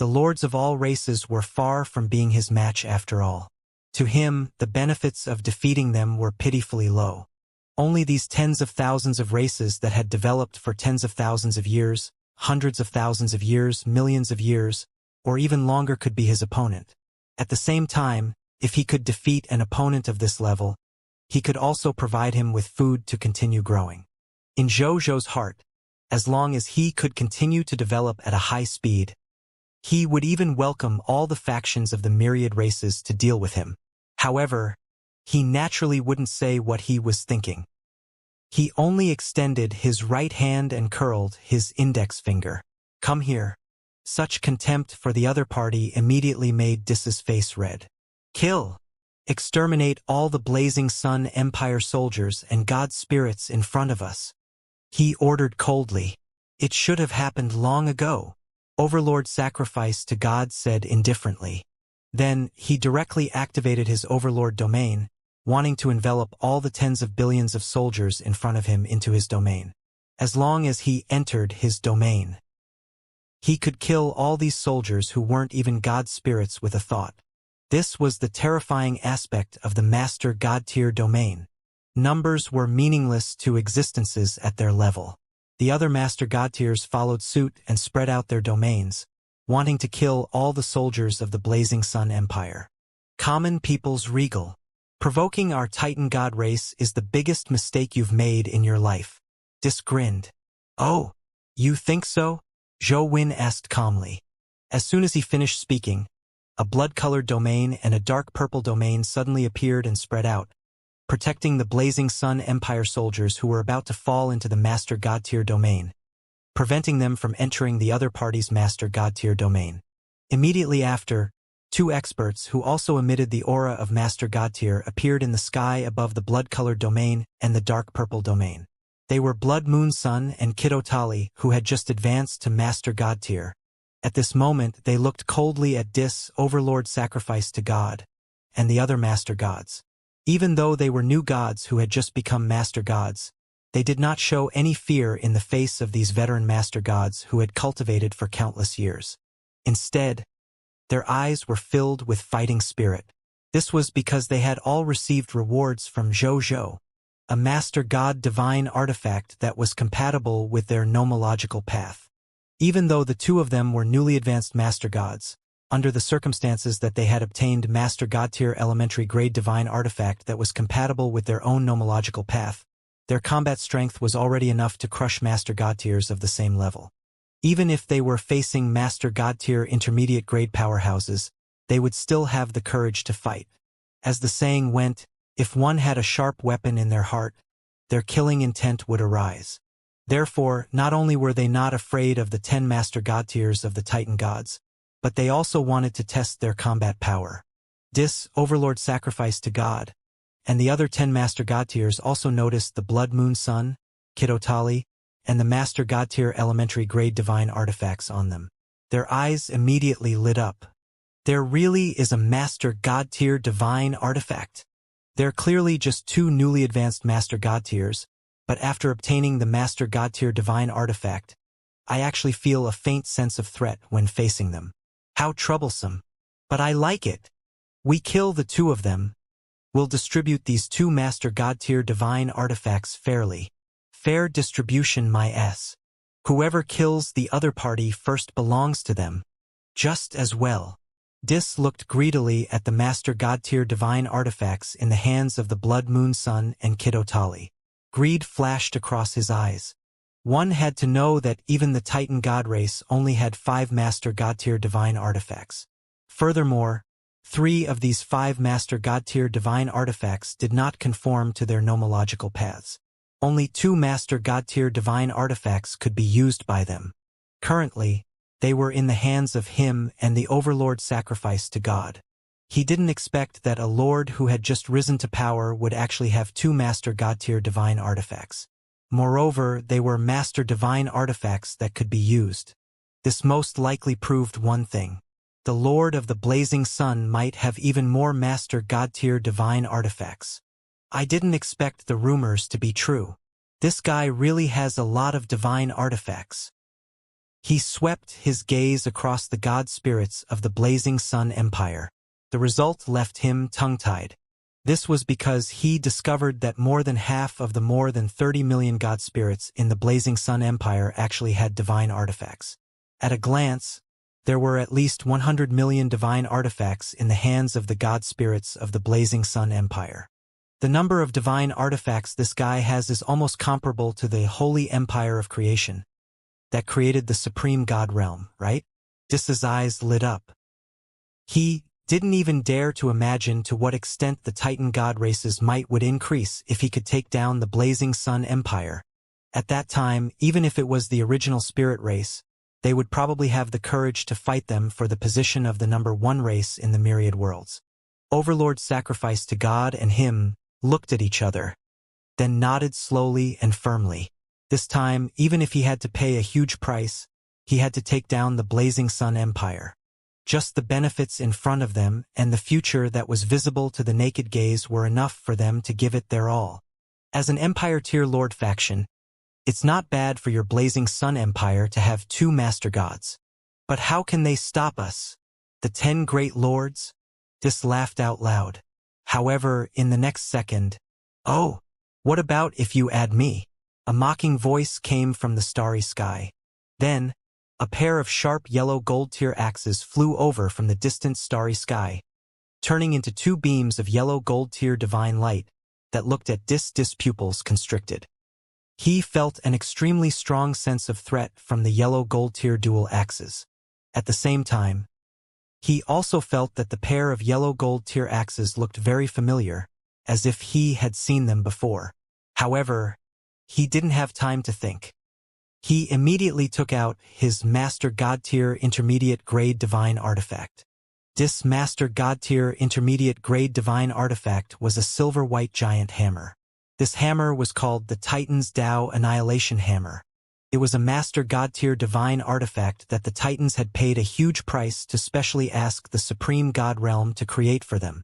The lords of all races were far from being his match after all. To him, the benefits of defeating them were pitifully low. Only these tens of thousands of races that had developed for tens of thousands of years, hundreds of thousands of years, millions of years, or even longer could be his opponent. At the same time, if he could defeat an opponent of this level, he could also provide him with food to continue growing. In Zhou's heart, as long as he could continue to develop at a high speed, he would even welcome all the factions of the myriad races to deal with him. However, he naturally wouldn't say what he was thinking. He only extended his right hand and curled his index finger. "Come here." Such contempt for the other party immediately made Dis's face red. "Kill! Exterminate all the Blazing Sun Empire soldiers and God spirits in front of us," he ordered coldly. "It should have happened long ago," Overlord Sacrifice to God said indifferently. Then, he directly activated his Overlord domain, wanting to envelop all the tens of billions of soldiers in front of him into his domain. As long as he entered his domain, he could kill all these soldiers who weren't even God spirits with a thought. This was the terrifying aspect of the Master God tier domain. Numbers were meaningless to existences at their level. The other Master God tiers followed suit and spread out their domains, wanting to kill all the soldiers of the Blazing Sun Empire. Common people's regal. "Provoking our Titan God race is the biggest mistake you've made in your life." Dis grinned. "Oh, you think so?" Zhou Win asked calmly. As soon as he finished speaking, a blood-colored domain and a dark purple domain suddenly appeared and spread out, protecting the Blazing Sun Empire soldiers who were about to fall into the Master God tier domain, preventing them from entering the other party's Master God tier domain. Immediately after, two experts who also emitted the aura of Master God tier appeared in the sky above the blood-colored domain and the dark purple domain. They were Blood Moon Sun and Kidotali, who had just advanced to Master God tier. At this moment, they looked coldly at Dis, Overlord Sacrifice to God, and the other Master Gods. Even though they were new gods who had just become Master Gods, they did not show any fear in the face of these veteran Master Gods who had cultivated for countless years. Instead, their eyes were filled with fighting spirit. This was because they had all received rewards from Zhou, a Master God divine artifact that was compatible with their nomological path. Even though the two of them were newly advanced Master Gods, under the circumstances that they had obtained Master God tier elementary grade divine artifact that was compatible with their own nomological path, their combat strength was already enough to crush Master God tiers of the same level. Even if they were facing Master God tier intermediate grade powerhouses, they would still have the courage to fight. As the saying went, if one had a sharp weapon in their heart, their killing intent would arise. Therefore, not only were they not afraid of the 10 Master God tiers of the Titan Gods, but they also wanted to test their combat power. Dis, Overlord Sacrifice to God, and the other 10 Master God tiers also noticed the Blood Moon Sun, Kidotali, and the Master God tier elementary grade divine artifacts on them. Their eyes immediately lit up. There really is a Master God tier divine artifact. They're clearly just two newly advanced Master God tiers, but after obtaining the Master God tier divine artifact, I actually feel a faint sense of threat when facing them. How troublesome. But I like it. We kill the two of them. We'll distribute these two Master God tier divine artifacts fairly. Fair distribution, my ass. Whoever kills the other party first belongs to them. Just as well. Dis looked greedily at the Master God tier divine artifacts in the hands of the Blood Moon Sun and Kidotali. Greed flashed across his eyes. One had to know that even the Titan God race only had 5 Master God tier divine artifacts. Furthermore, 3 of these 5 Master God tier divine artifacts did not conform to their nomological paths. Only 2 Master God tier divine artifacts could be used by them. Currently, they were in the hands of him and the Overlord Sacrifice to God. He didn't expect that a lord who had just risen to power would actually have 2 Master God tier divine artifacts. Moreover, they were Master divine artifacts that could be used. This most likely proved one thing. The Lord of the Blazing Sun might have even more Master God tier divine artifacts. I didn't expect the rumors to be true. This guy really has a lot of divine artifacts. He swept his gaze across the god spirits of the Blazing Sun Empire. The result left him tongue-tied. This was because he discovered that more than half of the more than 30 million god spirits in the Blazing Sun Empire actually had divine artifacts. At a glance, there were at least 100 million divine artifacts in the hands of the god spirits of the Blazing Sun Empire. The number of divine artifacts this guy has is almost comparable to the holy empire of creation that created the supreme god realm, right? Dis's eyes lit up. He didn't even dare to imagine to what extent the Titan god race's might would increase if he could take down the Blazing Sun Empire. At that time, even if it was the original spirit race, they would probably have the courage to fight them for the position of the number one race in the myriad worlds. Overlord sacrificed to God and him looked at each other, then nodded slowly and firmly. This time, even if he had to pay a huge price, he had to take down the Blazing Sun Empire. Just the benefits in front of them and the future that was visible to the naked gaze were enough for them to give it their all. As an Empire-tier Lord faction, it's not bad for your Blazing Sun Empire to have two Master Gods. But how can they stop us? The 10 Great Lords? Dis laughed out loud. However, in the next second, "Oh, what about if you add me?" A mocking voice came from the starry sky. Then, a pair of sharp yellow gold-tier axes flew over from the distant starry sky, turning into two beams of yellow gold-tier divine light that looked at Dis pupils constricted. He felt an extremely strong sense of threat from the yellow gold-tier dual axes. At the same time, he also felt that the pair of yellow gold-tier axes looked very familiar, as if he had seen them before. However, he didn't have time to think. He immediately took out his Master God-tier Intermediate Grade Divine Artifact. This Master God-tier Intermediate Grade Divine Artifact was a silver-white giant hammer. This hammer was called the Titan's Tao Annihilation Hammer. It was a Master God-tier divine artifact that the Titans had paid a huge price to specially ask the Supreme God Realm to create for them.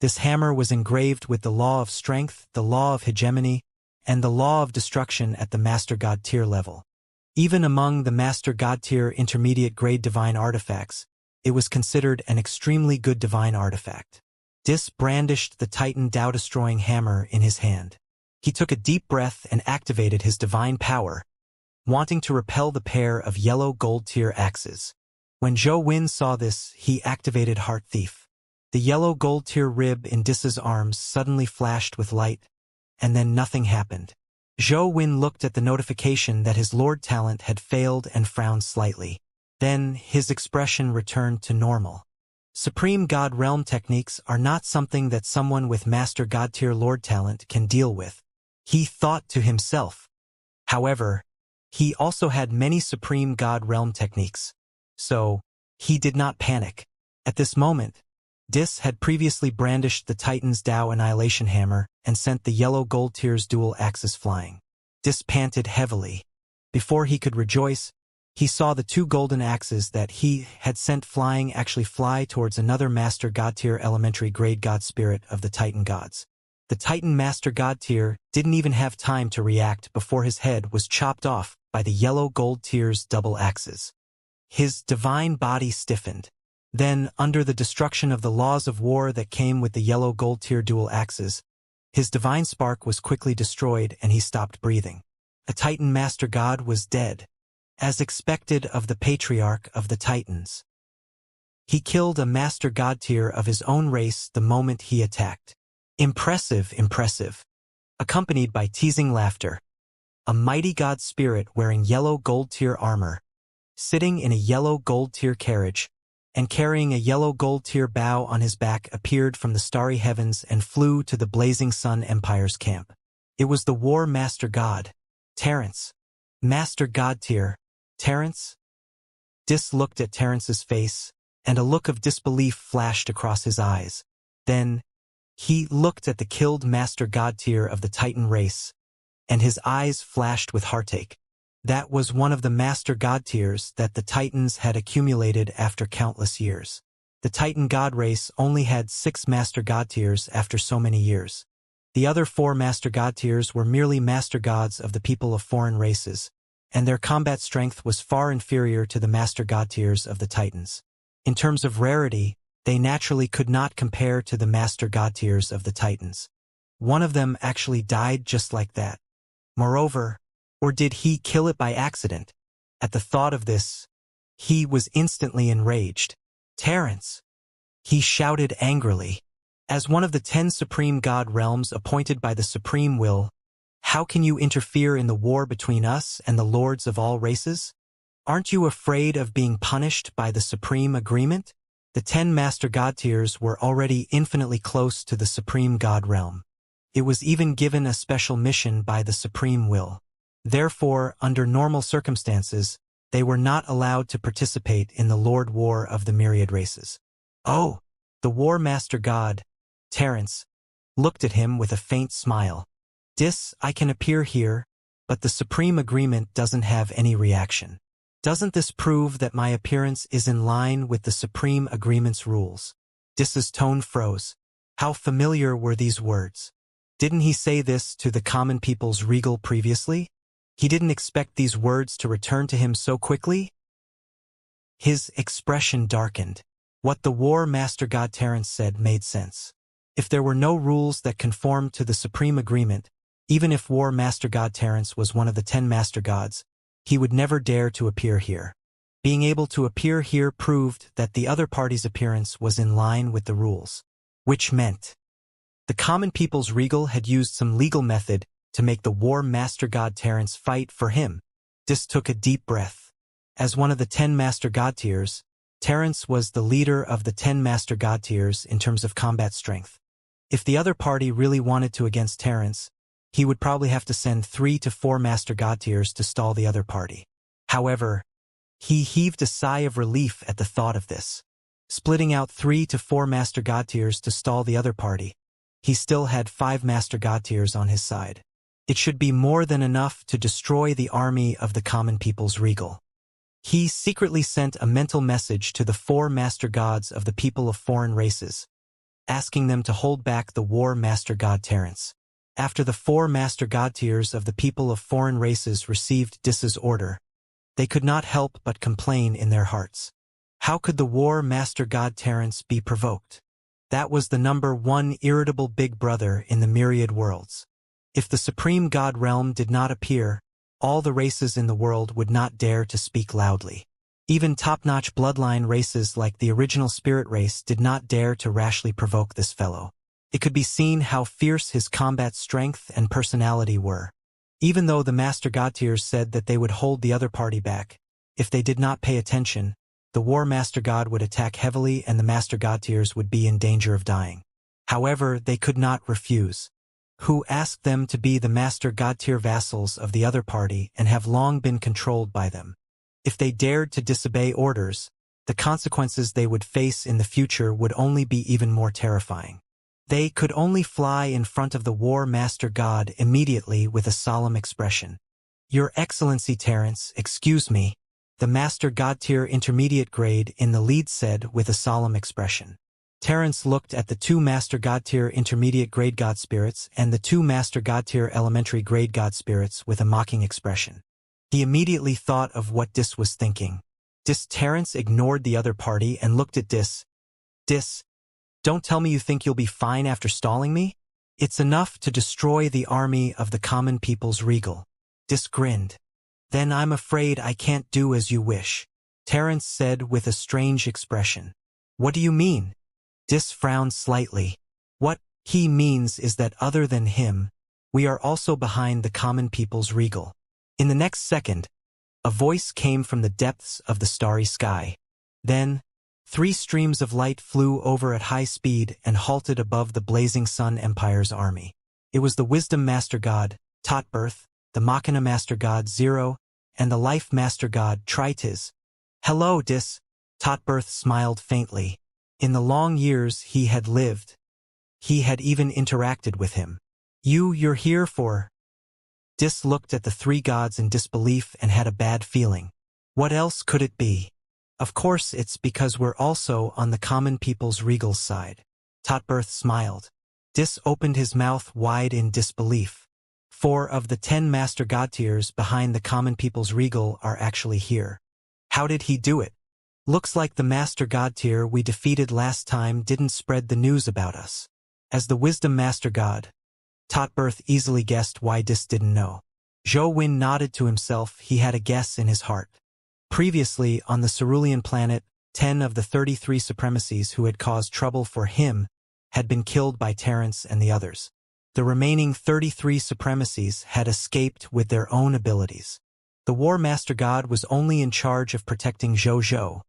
This hammer was engraved with the law of strength, the law of hegemony, and the law of destruction at the Master God tier level. Even among the Master God tier intermediate grade divine artifacts, it was considered an extremely good divine artifact. Dis brandished the Titan Tao-destroying hammer in his hand. He took a deep breath and activated his divine power, wanting to repel the pair of yellow gold tier axes. When Zhou Win saw this, he activated Heart Thief. The yellow gold tier rib in Dis's arms suddenly flashed with light, and then nothing happened. Zhou Win looked at the notification that his Lord talent had failed and frowned slightly. Then his expression returned to normal. Supreme God Realm techniques are not something that someone with Master God tier Lord talent can deal with, he thought to himself. However, he also had many Supreme God Realm techniques, so he did not panic. At this moment, Dis had previously brandished the Titan's Tao Annihilation Hammer and sent the yellow gold tier's dual axes flying. Dis panted heavily. Before he could rejoice, he saw the two golden axes that he had sent flying actually fly towards another Master God tier elementary grade God spirit of the Titan gods. The Titan Master God tier didn't even have time to react before his head was chopped off by the yellow gold tier's double axes. His divine body stiffened. Then, under the destruction of the laws of war that came with the yellow gold tier dual axes, his divine spark was quickly destroyed and he stopped breathing. A Titan Master God was dead, as expected of the Patriarch of the Titans. He killed a Master God tier of his own race the moment he attacked. Impressive, impressive. Accompanied by teasing laughter. A mighty God spirit wearing yellow gold tier armor, sitting in a yellow gold tier carriage, and carrying a yellow gold tier bow on his back appeared from the starry heavens and flew to the Blazing Sun Empire's camp. It was the War Master God, Terrence. Master God tier, Terrence? Dis looked at Terrence's face, and a look of disbelief flashed across his eyes. Then, he looked at the killed Master God tier of the Titan race, and his eyes flashed with heartache. That was one of the Master God tiers that the Titans had accumulated after countless years. The Titan God race only had 6 Master God tiers after so many years. The other 4 Master God tiers were merely Master Gods of the people of foreign races, and their combat strength was far inferior to the Master God tiers of the Titans. In terms of rarity, they naturally could not compare to the Master God tiers of the Titans. One of them actually died just like that. Moreover, or did he kill it by accident? At the thought of this, he was instantly enraged. Terrence! He shouted angrily. As one of the 10 Supreme God realms appointed by the Supreme Will, how can you interfere in the war between us and the lords of all races? Aren't you afraid of being punished by the Supreme Agreement? The 10 Master God tiers were already infinitely close to the Supreme God realm. It was even given a special mission by the Supreme Will. Therefore, under normal circumstances, they were not allowed to participate in the Lord War of the myriad races. Oh, the War Master God, Terrence, looked at him with a faint smile. I can appear here, but the Supreme Agreement doesn't have any reaction. Doesn't this prove that my appearance is in line with the Supreme Agreement's rules? Dis's tone froze. How familiar were these words? Didn't he say this to the common people's regal previously? He didn't expect these words to return to him so quickly? His expression darkened. What the War Master God Terrence said made sense. If there were no rules that conformed to the Supreme Agreement, even if War Master God Terrence was one of the 10 Master Gods, he would never dare to appear here. Being able to appear here proved that the other party's appearance was in line with the rules, which meant the common people's regal had used some legal method to make the War Master God Terrence fight for him. Dis took a deep breath. As one of the 10 Master God tiers, Terrence was the leader of the 10 Master God tiers in terms of combat strength. If the other party really wanted to against Terrence, he would probably have to send 3 to 4 Master God tiers to stall the other party. However, he heaved a sigh of relief at the thought of this. Splitting out 3 to 4 Master God tiers to stall the other party, he still had 5 Master God tiers on his side. It should be more than enough to destroy the army of the common people's regal. He secretly sent a mental message to the 4 Master Gods of the people of foreign races, asking them to hold back the War Master God Terrence. After the 4 Master God tiers of the people of foreign races received Dis's order, they could not help but complain in their hearts. How could the War Master God Terrence be provoked? That was the number 1 irritable big brother in the myriad worlds. If the Supreme God realm did not appear, all the races in the world would not dare to speak loudly. Even top-notch bloodline races like the original spirit race did not dare to rashly provoke this fellow. It could be seen how fierce his combat strength and personality were. Even though the Master God tiers said that they would hold the other party back, if they did not pay attention, the War Master God would attack heavily and the Master God tiers would be in danger of dying. However, they could not refuse. Who asked them to be the Master God tier vassals of the other party and have long been controlled by them. If they dared to disobey orders, the consequences they would face in the future would only be even more terrifying. They could only fly in front of the War Master God immediately with a solemn expression. Your Excellency Terrence, excuse me, the Master God tier intermediate grade in the lead said with a solemn expression. Terrence looked at the 2 Master God tier intermediate grade God spirits and the 2 Master God tier elementary grade God spirits with a mocking expression. He immediately thought of what Dis was thinking. Terrence ignored the other party and looked at Dis. Don't tell me you think you'll be fine after stalling me? It's enough to destroy the army of the common people's regal. Dis grinned. Then I'm afraid I can't do as you wish, Terrence said with a strange expression. What do you mean? Dis frowned slightly. What he means is that other than him, we are also behind the common people's regal. In the next second, a voice came from the depths of the starry sky. Then, 3 streams of light flew over at high speed and halted above the blazing Sun Empire's army. It was the Wisdom Master God, Totbirth, the Machina Master God, Zero, and the Life Master God, Tritiz. Hello, Dis, Totbirth smiled faintly. In the long years he had lived, he had even interacted with him. You're here for... Dis looked at the 3 gods in disbelief and had a bad feeling. What else could it be? Of course it's because we're also on the common people's regal side. Totbirth smiled. Dis opened his mouth wide in disbelief. 4 of the 10 master god tiers behind the common people's regal are actually here. How did he do it? Looks like the master god tier we defeated last time didn't spread the news about us. As the wisdom master god, Totberth easily guessed why Dis didn't know. Zhou Wen nodded to himself. He had a guess in his heart. Previously, on the Cerulean planet, 10 of the 33 supremacies who had caused trouble for him had been killed by Terrence and the others. The remaining 33 supremacies had escaped with their own abilities. The War Master God was only in charge of protecting Zhou,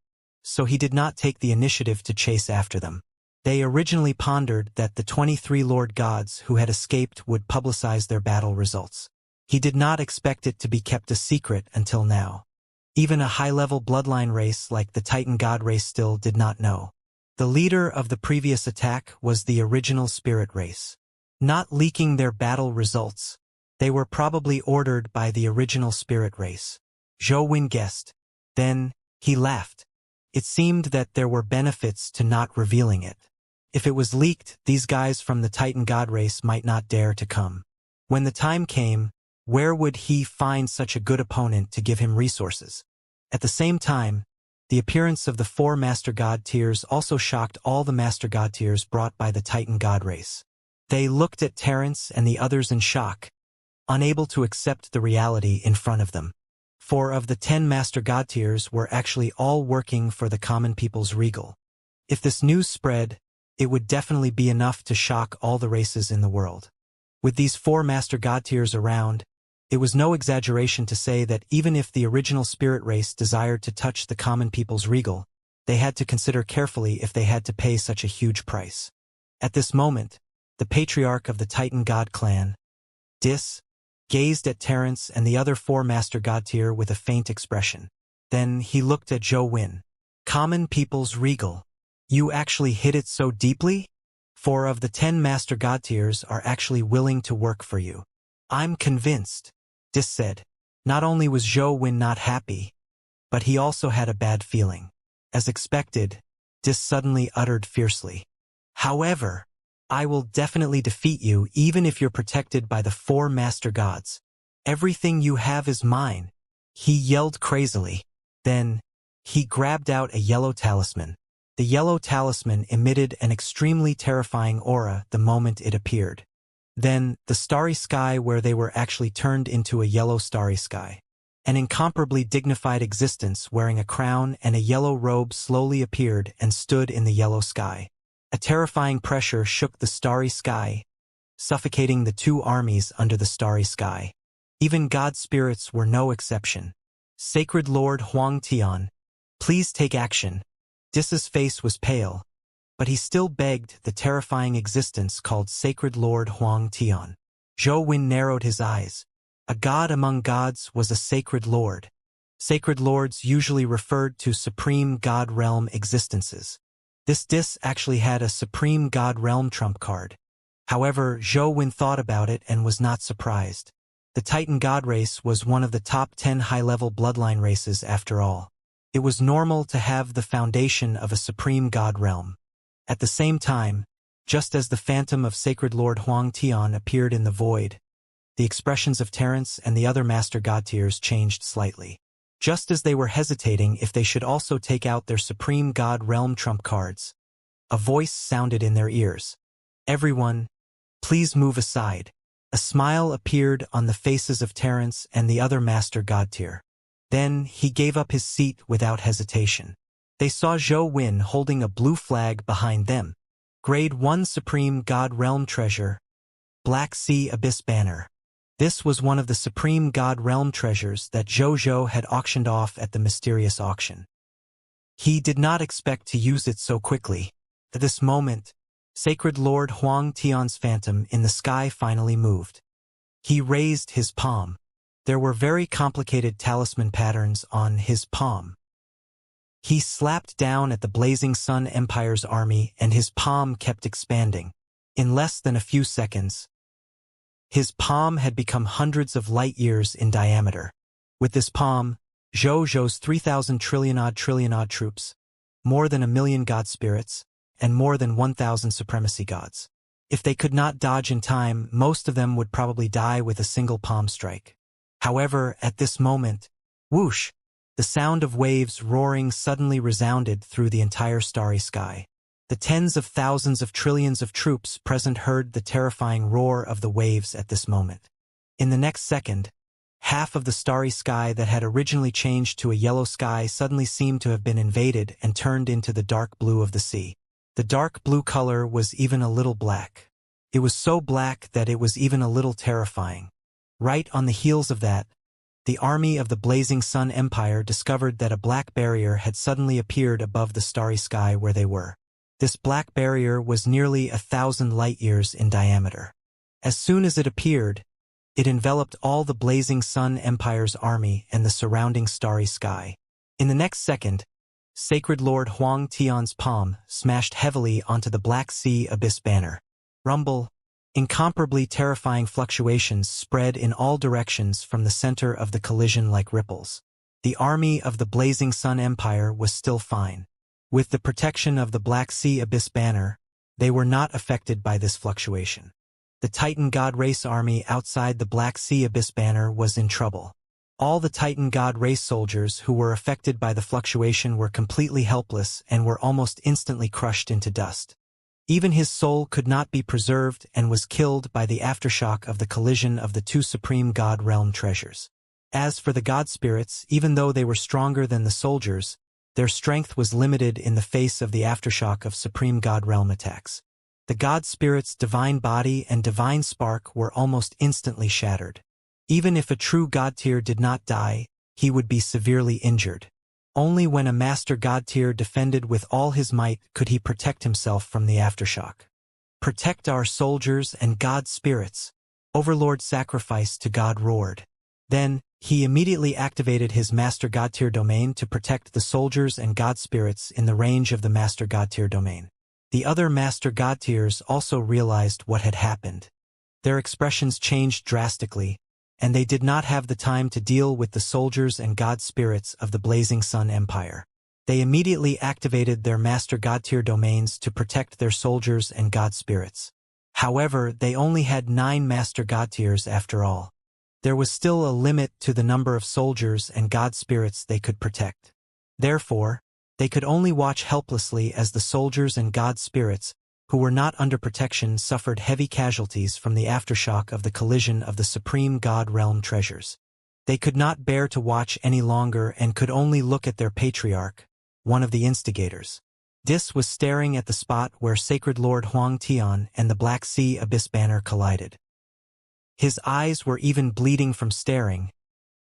so he did not take the initiative to chase after them. They originally pondered that the 23 Lord Gods who had escaped would publicize their battle results. He did not expect it to be kept a secret until now. Even a high-level bloodline race like the Titan God race still did not know. The leader of the previous attack was the original spirit race. Not leaking their battle results, they were probably ordered by the original spirit race. Zhou Wen guessed. Then, he laughed. It seemed that there were benefits to not revealing it. If it was leaked, these guys from the Titan God race might not dare to come. When the time came, where would he find such a good opponent to give him resources? At the same time, the appearance of the 4 Master God tiers also shocked all the Master God tiers brought by the Titan God race. They looked at Terrence and the others in shock, unable to accept the reality in front of them. 4 of the 10 Master God tiers were actually all working for the common people's regal. If this news spread, it would definitely be enough to shock all the races in the world. With these 4 Master God tiers around, it was no exaggeration to say that even if the original spirit race desired to touch the common people's regal, they had to consider carefully if they had to pay such a huge price. At this moment, the patriarch of the Titan God clan, Dis, gazed at Terrence and the other 4 Master God tier with a faint expression. Then he looked at Zhou Wen. Common people's regal. You actually hit it so deeply? 4 of the 10 Master God tiers are actually willing to work for you. I'm convinced, Dis said. Not only was Zhou Wen not happy, but he also had a bad feeling. As expected, Dis suddenly uttered fiercely. However, I will definitely defeat you even if you're protected by the 4 Master Gods. Everything you have is mine, he yelled crazily. Then, he grabbed out a yellow talisman. The yellow talisman emitted an extremely terrifying aura the moment it appeared. Then, the starry sky where they were actually turned into a yellow starry sky. An incomparably dignified existence wearing a crown and a yellow robe slowly appeared and stood in the yellow sky. A terrifying pressure shook the starry sky, suffocating the 2 armies under the starry sky. Even god spirits were no exception. Sacred Lord Huang Tian, please take action. Dis's face was pale, but he still begged the terrifying existence called Sacred Lord Huang Tian. Zhou Wen narrowed his eyes. A god among gods was a sacred lord. Sacred lords usually referred to supreme god realm existences. This Dis actually had a Supreme God Realm trump card. However, Zhou Wen thought about it and was not surprised. The Titan God race was one of the top 10 high-level bloodline races after all. It was normal to have the foundation of a Supreme God Realm. At the same time, just as the phantom of Sacred Lord Huang Tian appeared in the void, the expressions of Terrence and the other Master God tiers changed slightly. Just as they were hesitating if they should also take out their Supreme God Realm trump cards, a voice sounded in their ears. Everyone, please move aside. A smile appeared on the faces of Terrence and the other Master God tier. Then he gave up his seat without hesitation. They saw Zhou Wen holding a blue flag behind them. Grade 1 Supreme God Realm Treasure, Black Sea Abyss Banner. This was one of the Supreme God Realm treasures that Zhou had auctioned off at the mysterious auction. He did not expect to use it so quickly. At this moment, Sacred Lord Huang Tian's phantom in the sky finally moved. He raised his palm. There were very complicated talisman patterns on his palm. He slapped down at the Blazing Sun Empire's army and his palm kept expanding. In less than a few seconds, his palm had become hundreds of light years in diameter. With this palm, Zhou's 3,000 trillion-odd troops, more than 1 million god spirits, and more than 1,000 supremacy gods. If they could not dodge in time, most of them would probably die with a single palm strike. However, at this moment, whoosh, the sound of waves roaring suddenly resounded through the entire starry sky. The tens of thousands of trillions of troops present heard the terrifying roar of the waves at this moment. In the next second, half of the starry sky that had originally changed to a yellow sky suddenly seemed to have been invaded and turned into the dark blue of the sea. The dark blue color was even a little black. It was so black that it was even a little terrifying. Right on the heels of that, the army of the Blazing Sun Empire discovered that a black barrier had suddenly appeared above the starry sky where they were. This black barrier was nearly 1,000 light-years in diameter. As soon as it appeared, it enveloped all the Blazing Sun Empire's army and the surrounding starry sky. In the next second, Sacred Lord Huang Tian's palm smashed heavily onto the Black Sea Abyss banner. Rumble, incomparably terrifying fluctuations spread in all directions from the center of the collision like ripples. The army of the Blazing Sun Empire was still fine. With the protection of the Black Sea Abyss banner, they were not affected by this fluctuation. The Titan God Race army outside the Black Sea Abyss banner was in trouble. All the Titan God Race soldiers who were affected by the fluctuation were completely helpless and were almost instantly crushed into dust. Even his soul could not be preserved and was killed by the aftershock of the collision of the two supreme God realm treasures. As for the God spirits, even though they were stronger than the soldiers, their strength was limited in the face of the aftershock of supreme God realm attacks. The God spirit's divine body and divine spark were almost instantly shattered. Even if a true God tier did not die, he would be severely injured. Only when a master God tier defended with all his might could he protect himself from the aftershock. Protect our soldiers and God spirits, Overlord sacrifice to God roared. Then, he immediately activated his master God tier domain to protect the soldiers and God spirits in the range of the master God tier domain. The other master God tiers also realized what had happened. Their expressions changed drastically, and they did not have the time to deal with the soldiers and God spirits of the Blazing Sun Empire. They immediately activated their Master God tier domains to protect their soldiers and God spirits. However, they only had 9 Master God tiers after all. There was still a limit to the number of soldiers and God spirits they could protect. Therefore, they could only watch helplessly as the soldiers and God spirits, who were not under protection, suffered heavy casualties from the aftershock of the collision of the supreme God realm treasures. They could not bear to watch any longer and could only look at their patriarch, one of the instigators. Dis was staring at the spot where Sacred Lord Huang Tian and the Black Sea Abyss banner collided. His eyes were even bleeding from staring,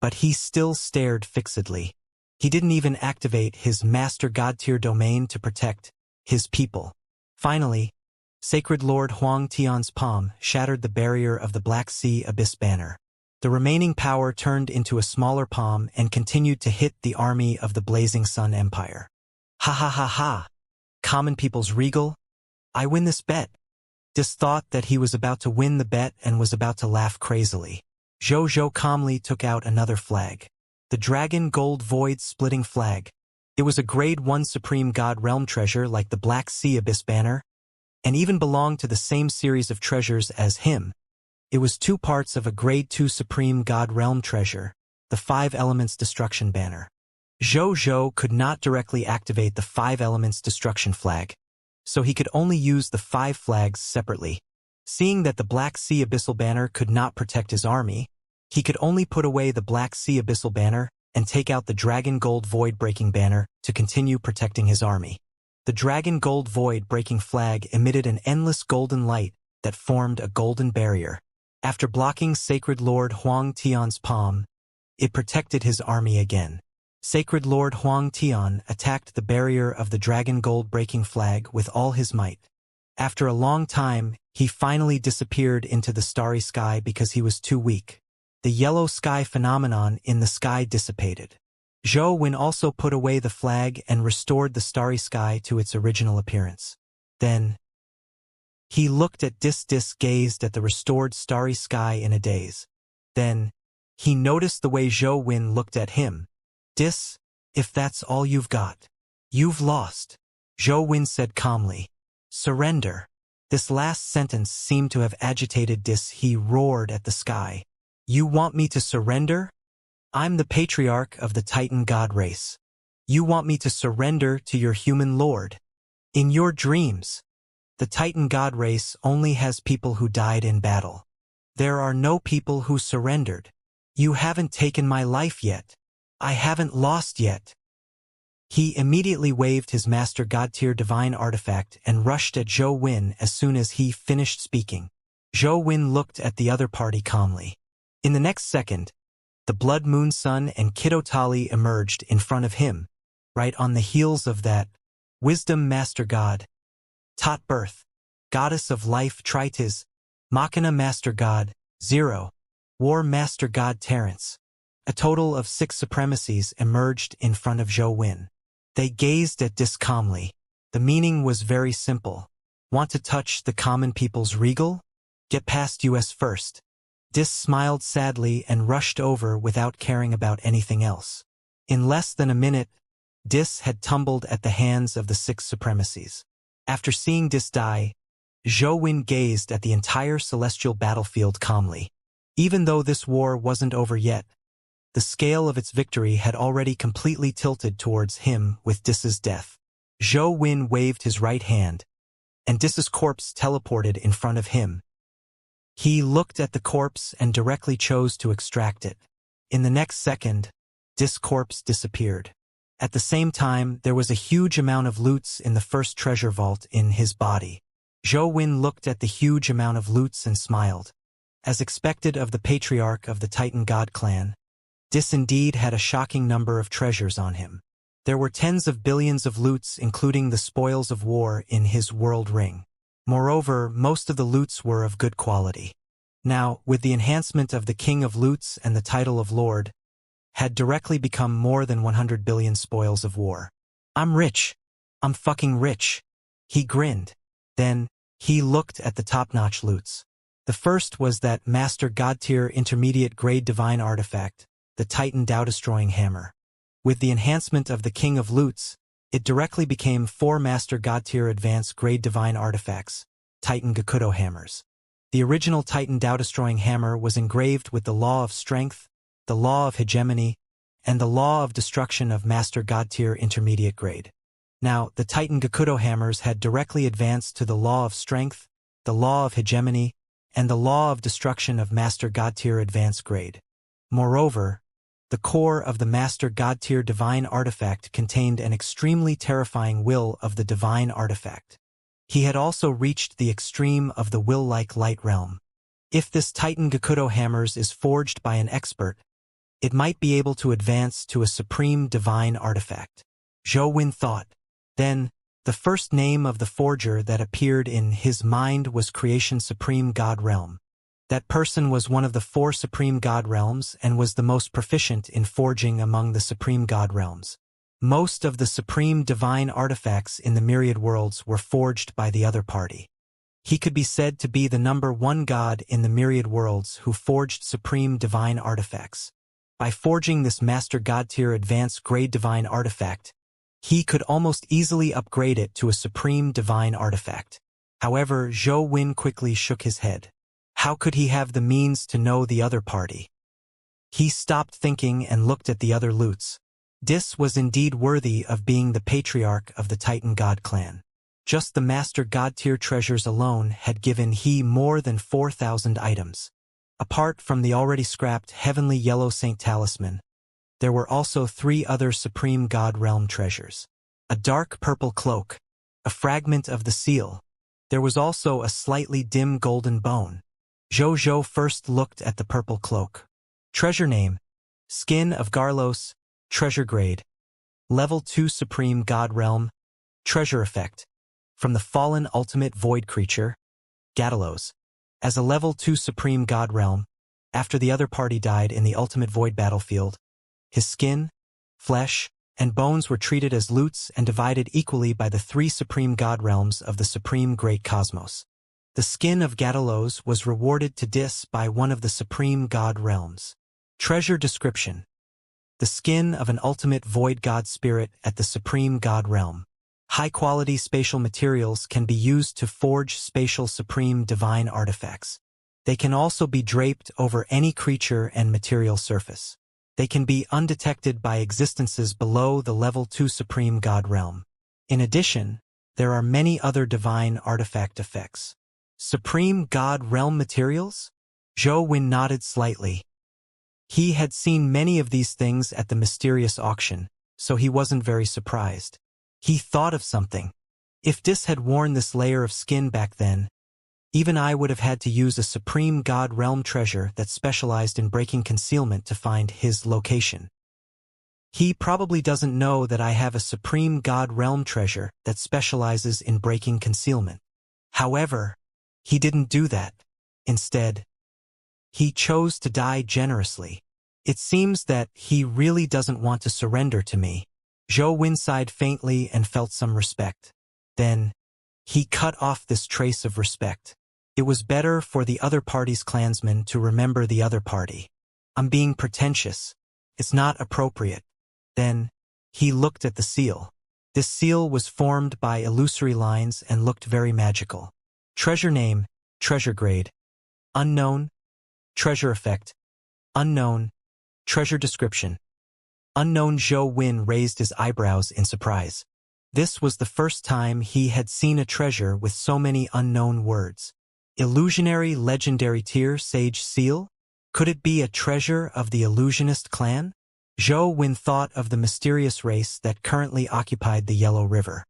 but he still stared fixedly. He didn't even activate his Master God tier domain to protect his people. Finally, Sacred Lord Huang Tian's palm shattered the barrier of the Black Sea Abyss banner. The remaining power turned into a smaller palm and continued to hit the army of the Blazing Sun Empire. Ha ha ha ha! Common people's regal? I win this bet. Dis thought that he was about to win the bet and was about to laugh crazily. Zhou calmly took out another flag. The Dragon Gold Void Splitting Flag. It was a Grade 1 Supreme God Realm treasure like the Black Sea Abyss banner, and even belonged to the same series of treasures as him. It was 2 parts of a Grade 2 Supreme God Realm treasure, the 5 Elements Destruction banner. Zhou could not directly activate the 5 Elements Destruction flag, so he could only use the 5 flags separately. Seeing that the Black Sea Abyssal banner could not protect his army, he could only put away the Black Sea Abyssal banner and take out the Dragon Gold Void Breaking banner to continue protecting his army. The Dragon Gold Void Breaking flag emitted an endless golden light that formed a golden barrier. After blocking Sacred Lord Huang Tian's palm, it protected his army again. Sacred Lord Huang Tian attacked the barrier of the Dragon Gold Breaking flag with all his might. After a long time, he finally disappeared into the starry sky because he was too weak. The yellow sky phenomenon in the sky dissipated. Zhou also put away the flag and restored the starry sky to its original appearance. Then, he looked at Dis gazed at the restored starry sky in a daze. Then, he noticed the way Zhou looked at him. Dis, if that's all you've got, you've lost, Zhou said calmly. Surrender. This last sentence seemed to have agitated Dis. He roared at the sky. You want me to surrender? I'm the patriarch of the Titan god race. You want me to surrender to your human lord? In your dreams, the Titan god race only has people who died in battle. There are no people who surrendered. You haven't taken my life yet. I haven't lost yet. He immediately waved his master god-tier divine artifact and rushed at Zhou Wen as soon as he finished speaking. Zhou Wen looked at the other party calmly. In the next second, the Blood Moon Sun and Kiddo Tali emerged in front of him, right on the heels of that. Wisdom Master God, Tot Birth, Goddess of Life Tritis, Machina Master God, 0, War Master God Terrence. A total of 6 supremacies emerged in front of Zhou Wen. They gazed at Dis calmly. The meaning was very simple. Want to touch the common people's regal? Get past us first. Dis smiled sadly and rushed over without caring about anything else. In less than a minute, Dis had tumbled at the hands of the 6 supremacies. After seeing Dis die, Zhou Wen gazed at the entire celestial battlefield calmly. Even though this war wasn't over yet, the scale of its victory had already completely tilted towards him with Dis's death. Zhou Wen waved his right hand, and Dis's corpse teleported in front of him. He looked at the corpse and directly chose to extract it. In the next second, Dis' corpse disappeared. At the same time, there was a huge amount of loots in the first treasure vault in his body. Zhou Wen looked at the huge amount of loots and smiled. As expected of the patriarch of the Titan God clan, Dis indeed had a shocking number of treasures on him. There were tens of billions of loots, including the spoils of war, in his world ring. Moreover, most of the loots were of good quality. Now, with the enhancement of the King of Loots and the title of Lord, had directly become more than 100 billion spoils of war. I'm rich. I'm fucking rich. He grinned. Then, he looked at the top-notch loots. The first was that Master God-tier intermediate grade divine artifact, the Titan Tao-destroying hammer. With the enhancement of the King of Loots, it directly became 4 Master God-tier advanced grade divine artifacts, Titan Gakudo hammers. The original Titan Tao-destroying hammer was engraved with the law of strength, the law of hegemony, and the law of destruction of Master God-tier intermediate grade. Now, the Titan Gakudo hammers had directly advanced to the law of strength, the law of hegemony, and the law of destruction of Master God-tier advanced grade. Moreover, the core of the Master God-tier divine artifact contained an extremely terrifying will of the divine artifact. He had also reached the extreme of the will-like light realm. If this Titan Gakudo hammers is forged by an expert, it might be able to advance to a supreme divine artifact. Zhou Wen thought. Then, the first name of the forger that appeared in his mind was Creation Supreme God Realm. That person was one of the 4 Supreme God Realms and was the most proficient in forging among the Supreme God Realms. Most of the Supreme Divine artifacts in the myriad worlds were forged by the other party. He could be said to be the number 1 god in the myriad worlds who forged Supreme Divine artifacts. By forging this Master God-tier advanced grade divine artifact, he could almost easily upgrade it to a Supreme Divine artifact. However, Zhou Wen quickly shook his head. How could he have the means to know the other party? He stopped thinking and looked at the other loots. Dis was indeed worthy of being the patriarch of the Titan God clan. Just the Master God-tier treasures alone had given he more than 4,000 items. Apart from the already scrapped Heavenly Yellow Saint Talisman, there were also 3 other Supreme God Realm treasures. A dark purple cloak, a fragment of the seal. There was also a slightly dim golden bone. Zhou first looked at the purple cloak. Treasure name: Skin of Garlos, treasure grade. Level 2 Supreme God Realm. Treasure effect: from the fallen ultimate void creature, Gatalos. As a level 2 Supreme God Realm, after the other party died in the ultimate void battlefield, his skin, flesh, and bones were treated as loots and divided equally by the 3 Supreme God Realms of the Supreme Great Cosmos. The skin of Gatalos was rewarded to Dis by one of the Supreme God Realms. Treasure description: the skin of an ultimate void god spirit at the Supreme God Realm. High-quality spatial materials can be used to forge spatial supreme divine artifacts. They can also be draped over any creature and material surface. They can be undetected by existences below the level 2 supreme god realm. In addition, there are many other divine artifact effects. Supreme god realm materials? Zhou Wen nodded slightly. He had seen many of these things at the mysterious auction, so he wasn't very surprised. He thought of something. If Dis had worn this layer of skin back then, even I would have had to use a supreme god realm treasure that specialized in breaking concealment to find his location. He probably doesn't know that I have a supreme god realm treasure that specializes in breaking concealment. However, he didn't do that. Instead, he chose to die generously. It seems that he really doesn't want to surrender to me. Zhou Wen sighed faintly and felt some respect. Then, he cut off this trace of respect. It was better for the other party's clansmen to remember the other party. I'm being pretentious. It's not appropriate. Then, he looked at the seal. This seal was formed by illusory lines and looked very magical. Treasure name, treasure grade. Unknown. Treasure effect. Unknown. Treasure description. Unknown. Zhou Wen raised his eyebrows in surprise. This was the first time he had seen a treasure with so many unknown words. Illusionary legendary tier sage seal? Could it be a treasure of the illusionist clan? Zhou Wen thought of the mysterious race that currently occupied the Yellow River.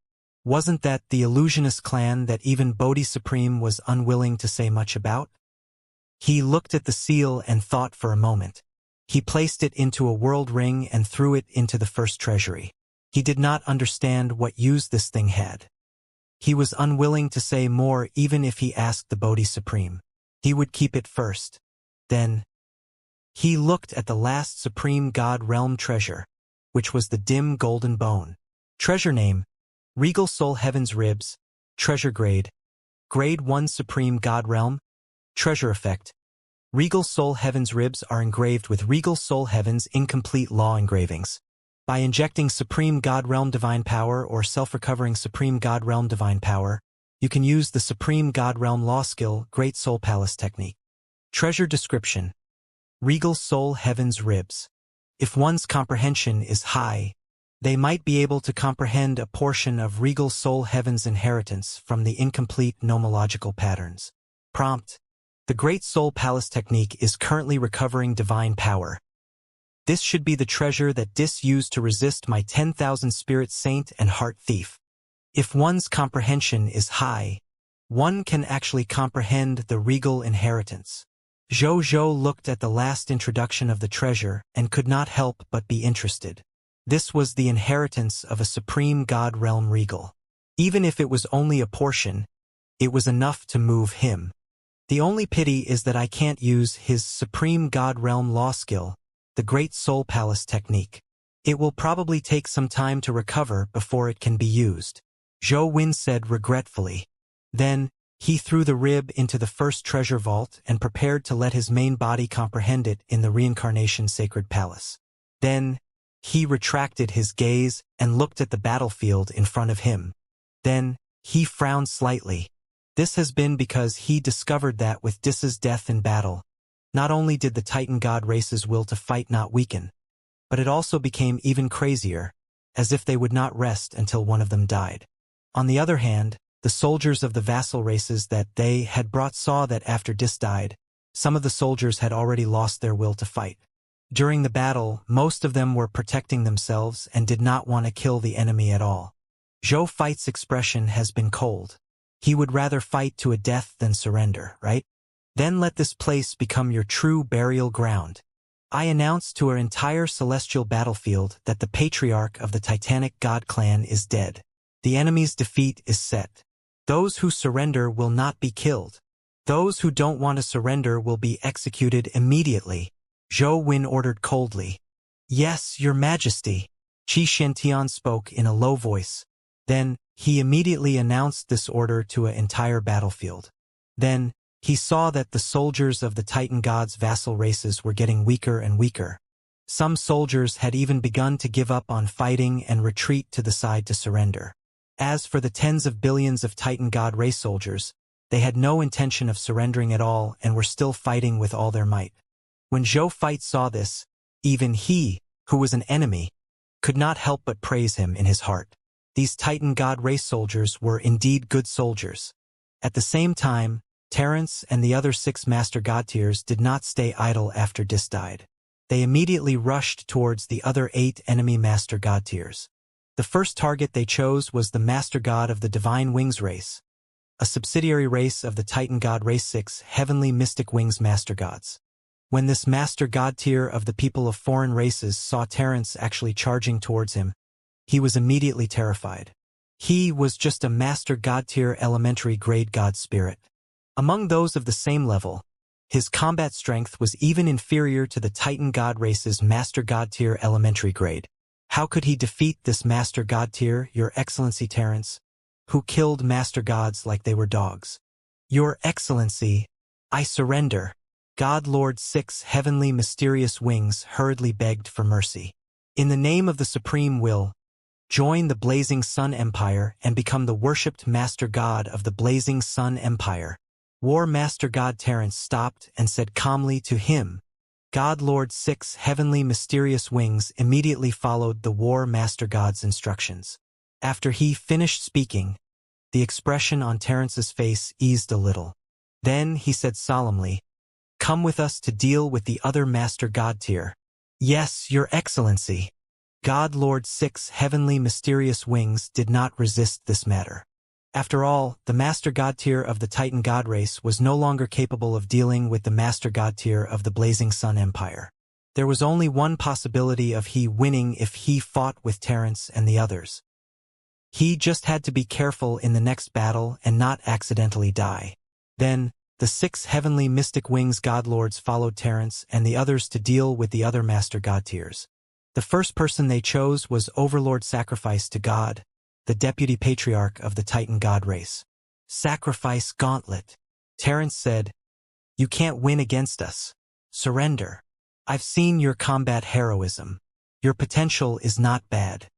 Wasn't that the illusionist clan that even Bodhi Supreme was unwilling to say much about? He looked at the seal and thought for a moment. He placed it into a world ring and threw it into the first treasury. He did not understand what use this thing had. He was unwilling to say more even if he asked the Bodhi Supreme. He would keep it first. Then, he looked at the last Supreme God Realm treasure, which was the dim golden bone. Treasure name, Regal Soul Heaven's Ribs. Treasure grade, Grade 1 Supreme God Realm. Treasure effect, Regal Soul Heaven's ribs are engraved with Regal Soul Heaven's incomplete law engravings. By injecting Supreme God Realm Divine Power or self-recovering Supreme God Realm Divine Power, you can use the Supreme God Realm Law skill Great Soul Palace technique. Treasure description, Regal Soul Heaven's ribs. If one's comprehension is high, they might be able to comprehend a portion of Regal Soul Heaven's inheritance from the incomplete nomological patterns. Prompt. The Great Soul Palace technique is currently recovering divine power. This should be the treasure that Dis used to resist my 10,000 spirit saint and heart thief. If one's comprehension is high, one can actually comprehend the regal inheritance. Zhou looked at the last introduction of the treasure and could not help but be interested. This was the inheritance of a supreme god realm regal. Even if it was only a portion, it was enough to move him. The only pity is that I can't use his Supreme God Realm Law skill, the Great Soul Palace technique. It will probably take some time to recover before it can be used. Zhou Wen said regretfully. Then, he threw the rib into the first treasure vault and prepared to let his main body comprehend it in the Reincarnation Sacred Palace. Then, he retracted his gaze and looked at the battlefield in front of him. Then, he frowned slightly. This has been because he discovered that with Dis's death in battle, not only did the Titan God race's will to fight not weaken, but it also became even crazier, as if they would not rest until one of them died. On the other hand, the soldiers of the vassal races that they had brought saw that after Dis died, some of the soldiers had already lost their will to fight. During the battle, most of them were protecting themselves and did not want to kill the enemy at all. Zhou Fight's expression has been cold. He would rather fight to a death than surrender, right? Then let this place become your true burial ground. I announce to our entire celestial battlefield that the patriarch of the Titanic God clan is dead. The enemy's defeat is set. Those who surrender will not be killed. Those who don't want to surrender will be executed immediately. Zhou Wen ordered coldly. Yes, your majesty. Qi Shintian spoke in a low voice. Then, he immediately announced this order to an entire battlefield. Then, he saw that the soldiers of the Titan God's vassal races were getting weaker and weaker. Some soldiers had even begun to give up on fighting and retreat to the side to surrender. As for the tens of billions of Titan God race soldiers, they had no intention of surrendering at all and were still fighting with all their might. When Zhou Fight saw this, even he, who was an enemy, could not help but praise him in his heart. These Titan God race soldiers were indeed good soldiers. At the same time, Terence and the other 6 Master God tiers did not stay idle after Dis died. They immediately rushed towards the other 8 enemy Master God tiers. The first target they chose was the Master God of the Divine Wings race, a subsidiary race of the Titan God race 6 Heavenly Mystic Wings Master Gods. When this Master God tier of the people of foreign races saw Terence actually charging towards him, he was immediately terrified. He was just a Master God tier elementary grade God spirit. Among those of the same level, his combat strength was even inferior to the Titan God race's Master God tier elementary grade. How could he defeat this Master God tier, Your Excellency Terence, who killed Master Gods like they were dogs? Your Excellency, I surrender. God Lord 6 Heavenly Mysterious Wings hurriedly begged for mercy. In the name of the Supreme Will, join the Blazing Sun Empire and become the worshipped Master God of the Blazing Sun Empire. War Master God Terence stopped and said calmly to him. God Lord 6 Heavenly Mysterious Wings immediately followed the War Master God's instructions. After he finished speaking, the expression on Terence's face eased a little. Then he said solemnly, "Come with us to deal with the other Master God tier." "Yes, Your Excellency." God Lord 6 Heavenly Mysterious Wings did not resist this matter. After all, the Master God tier of the Titan God race was no longer capable of dealing with the Master God tier of the Blazing Sun Empire. There was only one possibility of he winning if he fought with Terence and the others. He just had to be careful in the next battle and not accidentally die. Then, the 6 Heavenly Mystic Wings Godlords followed Terence and the others to deal with the other Master God tiers. The first person they chose was Overlord Sacrifice to God, the Deputy Patriarch of the Titan God race. "Sacrifice Gauntlet." Terence said, "You can't win against us. Surrender. I've seen your combat heroism. Your potential is not bad.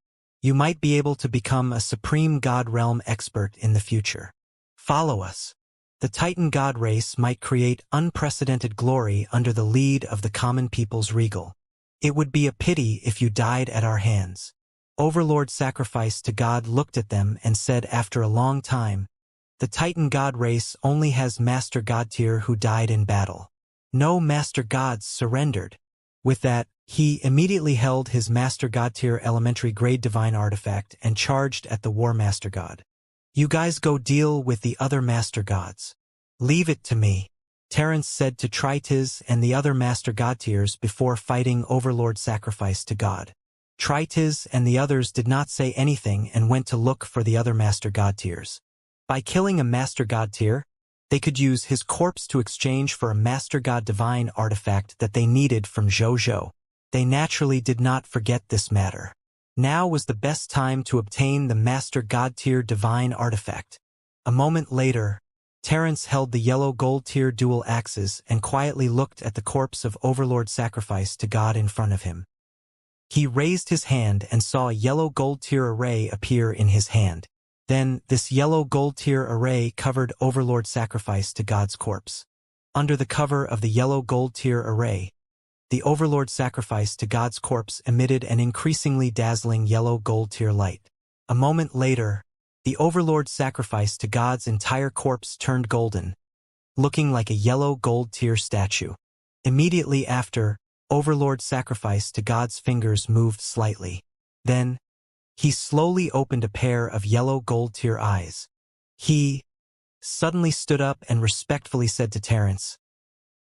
You might be able to become a Supreme God Realm expert in the future. Follow us. The Titan God race might create unprecedented glory under the lead of the common people's regal. It would be a pity if you died at our hands." Overlord Sacrifice to God looked at them and said after a long time, "The Titan God race only has Master God tier who died in battle. No Master Gods surrendered." With that, he immediately held his Master God tier elementary grade divine artifact and charged at the War Master God. "You guys go deal with the other Master Gods. Leave it to me," Terence said to Tritiz and the other Master God tiers before fighting Overlord Sacrifice to God. Tritiz and the others did not say anything and went to look for the other Master God tiers. By killing a Master God tier, they could use his corpse to exchange for a Master God Divine artifact that they needed from Zhou. They naturally did not forget this matter. Now was the best time to obtain the Master God tier Divine artifact. A moment later, Terence held the yellow gold tier dual axes and quietly looked at the corpse of Overlord Sacrifice to God in front of him. He raised his hand and saw a yellow gold tier array appear in his hand. Then, this yellow gold tier array covered Overlord Sacrifice to God's corpse. Under the cover of the yellow gold tier array, the Overlord Sacrifice to God's corpse emitted an increasingly dazzling yellow gold tier light. A moment later, the Overlord Sacrifice to God's entire corpse turned golden, looking like a yellow gold tier statue. Immediately after, Overlord Sacrifice to God's fingers moved slightly. Then, he slowly opened a pair of yellow gold tier eyes. He suddenly stood up and respectfully said to Terence,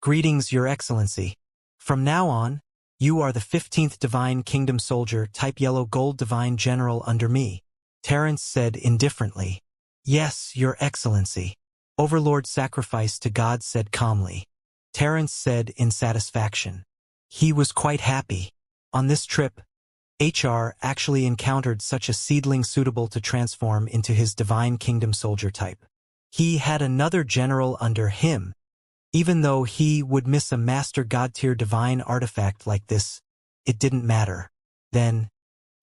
"Greetings, Your Excellency. From now on, you are the 15th Divine Kingdom Soldier type yellow gold Divine General under me." Terence said indifferently, "Yes, Your Excellency." Overlord Sacrifice to God said calmly. Terence said in satisfaction. He was quite happy. On this trip, HR actually encountered such a seedling suitable to transform into his Divine Kingdom Soldier type. He had another general under him. Even though he would miss a Master God tier Divine artifact like this, it didn't matter. Then,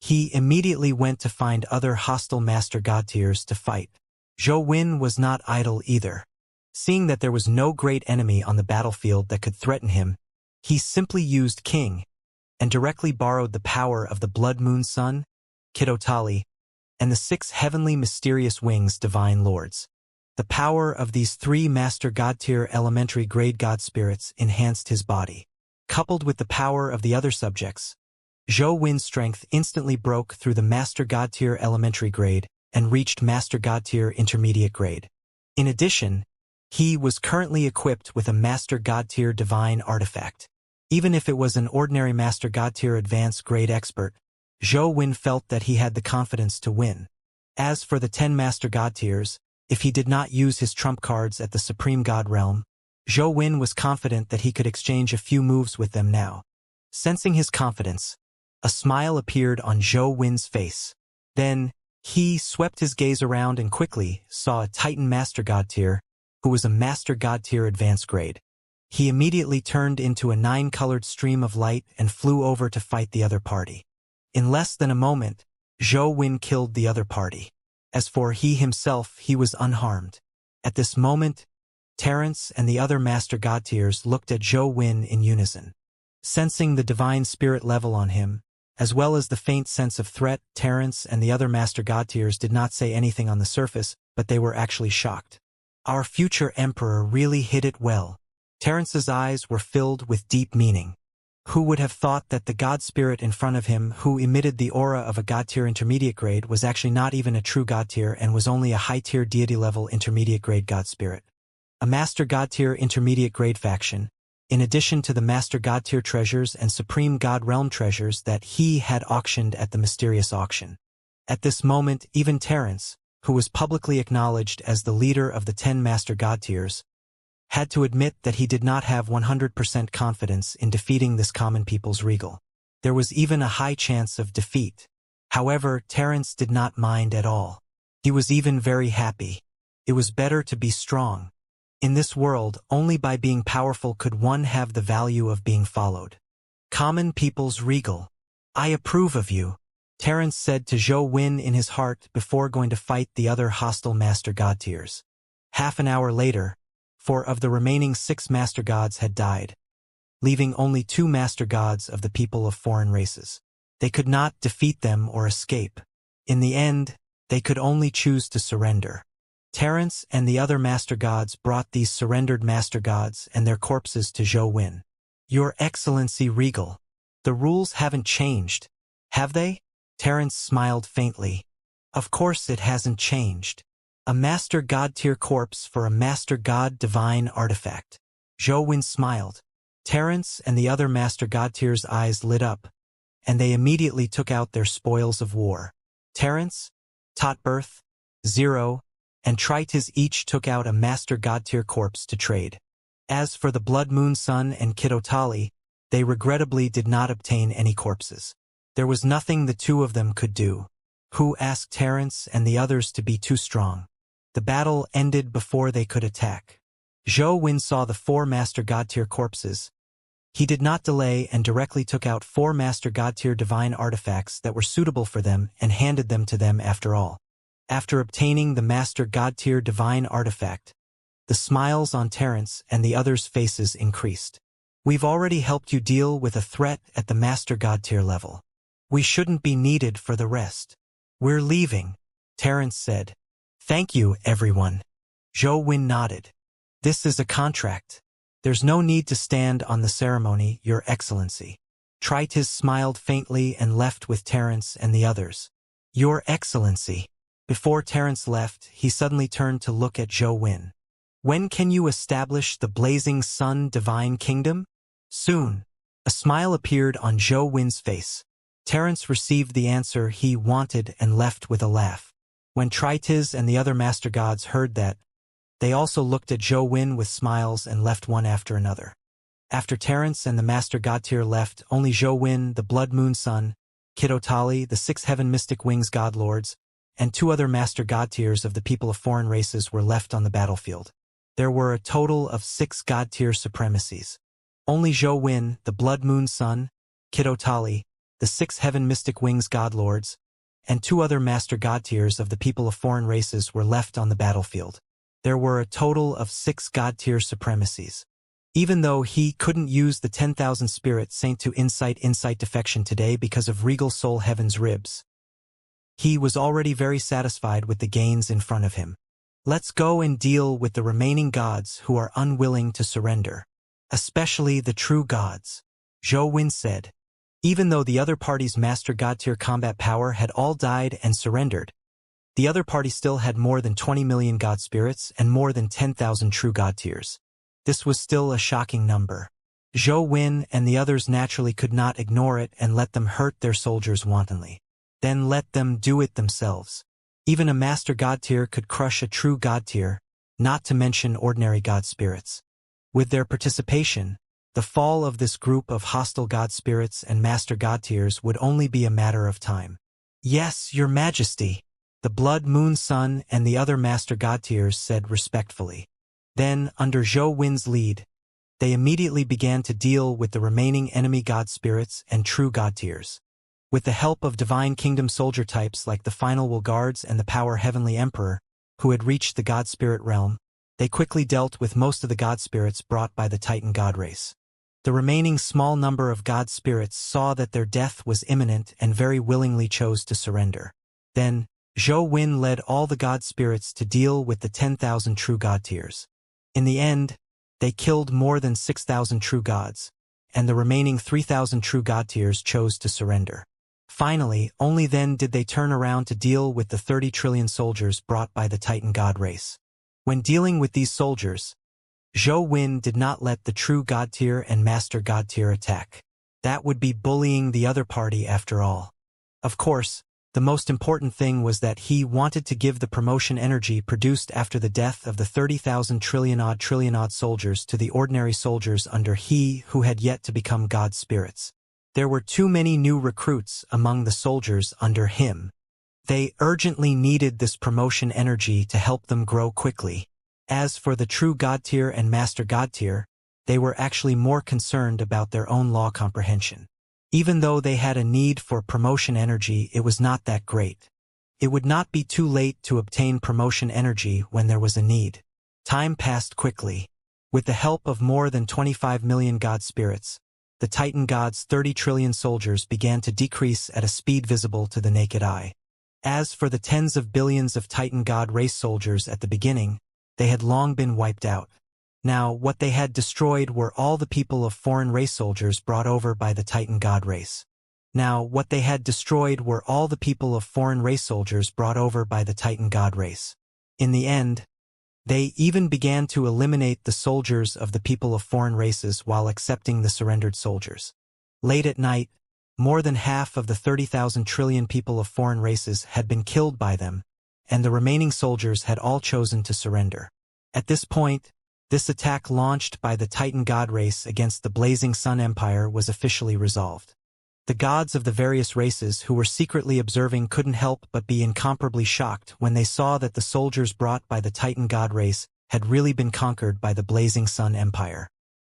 he immediately went to find other hostile Master God tiers to fight. Zhou Wen was not idle either. Seeing that there was no great enemy on the battlefield that could threaten him, he simply used King and directly borrowed the power of the Blood Moon Sun, Kitotali, and the 6 heavenly mysterious wings divine lords. The power of these 3 Master God tier elementary grade God spirits enhanced his body. Coupled with the power of the other subjects, Zhou Wen's strength instantly broke through the Master God tier elementary grade and reached Master God tier intermediate grade. In addition, he was currently equipped with a Master God tier divine artifact. Even if it was an ordinary Master God tier advanced grade expert, Zhou Wen felt that he had the confidence to win. As for the 10 Master God tiers, if he did not use his trump cards at the Supreme God realm, Zhou Wen was confident that he could exchange a few moves with them now. Sensing his confidence, a smile appeared on Zhou Wen's face. Then, he swept his gaze around and quickly saw a Titan Master God tier, who was a Master God tier advanced grade. He immediately turned into a 9-colored stream of light and flew over to fight the other party. In less than a moment, Zhou Wen killed the other party. As for he himself, he was unharmed. At this moment, Terence and the other Master God tiers looked at Zhou Wen in unison. Sensing the divine spirit level on him, as well as the faint sense of threat, Terence and the other Master God tiers did not say anything on the surface, but they were actually shocked. Our future emperor really hit it well. Terence's eyes were filled with deep meaning. Who would have thought that the God spirit in front of him, who emitted the aura of a God tier intermediate grade, was actually not even a true God tier and was only a high tier deity level intermediate grade God spirit? A Master God tier intermediate grade faction, in addition to the Master God tier treasures and Supreme God realm treasures that he had auctioned at the mysterious auction. At this moment, even Terence, who was publicly acknowledged as the leader of the 10 Master God tiers, had to admit that he did not have 100% confidence in defeating this common people's regal. There was even a high chance of defeat. However, Terence did not mind at all. He was even very happy. It was better to be strong. In this world, only by being powerful could one have the value of being followed. Common people's regal. I approve of you, Terence said to Zhou Wen in his heart before going to fight the other hostile Master God tiers. Half an hour later, 4 of the remaining 6 Master Gods had died, leaving only 2 Master Gods of the people of foreign races. They could not defeat them or escape. In the end, they could only choose to surrender. Terence and the other Master Gods brought these surrendered Master Gods and their corpses to Zhou Wen. Your Excellency Regal, the rules haven't changed, have they? Terence smiled faintly. Of course it hasn't changed. A Master God tier corpse for a Master God divine artifact. Zhou Wen smiled. Terence and the other Master God tiers' eyes lit up, and they immediately took out their spoils of war. Terence, Totbirth, Zero, and Tritis each took out a Master God tier corpse to trade. As for the Blood Moon Sun and Kitotali, they regrettably did not obtain any corpses. There was nothing the 2 of them could do. Who asked Terence and the others to be too strong? The battle ended before they could attack. Zhou Wen saw the 4 Master God tier corpses. He did not delay and directly took out 4 Master God tier divine artifacts that were suitable for them and handed them to them after all. After obtaining the Master God tier divine artifact, the smiles on Terence and the others' faces increased. We've already helped you deal with a threat at the Master God tier level. We shouldn't be needed for the rest. We're leaving, Terence said. Thank you, everyone. Zhou Wen nodded. This is a contract. There's no need to stand on the ceremony, Your Excellency. Tritis smiled faintly and left with Terence and the others. Your Excellency. Before Terence left, he suddenly turned to look at Zhou Wen. When can you establish the Blazing Sun Divine Kingdom? Soon. A smile appeared on Zhou Wen's face. Terence received the answer he wanted and left with a laugh. When Tritis and the other Master Gods heard that, they also looked at Zhou Wen with smiles and left one after another. After Terence and the Master God tier left, only Zhou Wen, the Blood Moon Sun, Kitotali, the 6 Heaven Mystic Wings God Lords, and 2 other Master God tiers of the people of foreign races were left on the battlefield. There were a total of 6 God tier supremacies. Only Zhou Wen, the Blood Moon Sun, Kitotali, the 6 heaven mystic wings godlords, and 2 other master god tiers of the people of foreign races were left on the battlefield. There were a total of 6 god tier supremacies. Even though he couldn't use the 10,000 spirit saint to incite defection today because of regal soul heaven's ribs, he was already very satisfied with the gains in front of him. Let's go and deal with the remaining gods who are unwilling to surrender. Especially the true gods, Zhou Wen said. Even though the other party's master god tier combat power had all died and surrendered, the other party still had more than 20 million god spirits and more than 10,000 true god tiers. This was still a shocking number. Zhou Wen and the others naturally could not ignore it and let them hurt their soldiers wantonly. Then let them do it themselves. Even a master god tier could crush a true god tier, not to mention ordinary god spirits. With their participation, the fall of this group of hostile god spirits and master god tiers would only be a matter of time. Yes, your majesty, the Blood Moon Sun and the other master god tiers said respectfully. Then, under Zhou Wen's lead, they immediately began to deal with the remaining enemy god spirits and true god tiers. With the help of divine kingdom soldier types like the Final Will Guards and the Power Heavenly Emperor, who had reached the god spirit realm, they quickly dealt with most of the god spirits brought by the Titan god race. The remaining small number of god spirits saw that their death was imminent and very willingly chose to surrender. Then, Zhou Wen led all the god spirits to deal with the 10,000 true god tiers. In the end, they killed more than 6,000 true gods, and the remaining 3,000 true god tiers chose to surrender. Finally, only then did they turn around to deal with the 30 trillion soldiers brought by the Titan god race. When dealing with these soldiers, Zhou Wen did not let the true god tier and master god tier attack. That would be bullying the other party after all. Of course, the most important thing was that he wanted to give the promotion energy produced after the death of the 30,000 trillion-odd soldiers to the ordinary soldiers under he who had yet to become god spirits. There were too many new recruits among the soldiers under him. They urgently needed this promotion energy to help them grow quickly. As for the true god tier and master god tier, they were actually more concerned about their own law comprehension. Even though they had a need for promotion energy, it was not that great. It would not be too late to obtain promotion energy when there was a need. Time passed quickly. With the help of more than 25 million god spirits, the Titan gods' 30 trillion soldiers began to decrease at a speed visible to the naked eye. As for the tens of billions of Titan god race soldiers at the beginning, they had long been wiped out. Now, what they had destroyed were all the people of foreign race soldiers brought over by the Titan god race. In the end, they even began to eliminate the soldiers of the people of foreign races while accepting the surrendered soldiers. Late at night, more than half of the 30,000 trillion people of foreign races had been killed by them, and the remaining soldiers had all chosen to surrender. At this point, this attack launched by the Titan god race against the Blazing Sun Empire was officially resolved. The gods of the various races who were secretly observing couldn't help but be incomparably shocked when they saw that the soldiers brought by the Titan god race had really been conquered by the Blazing Sun Empire.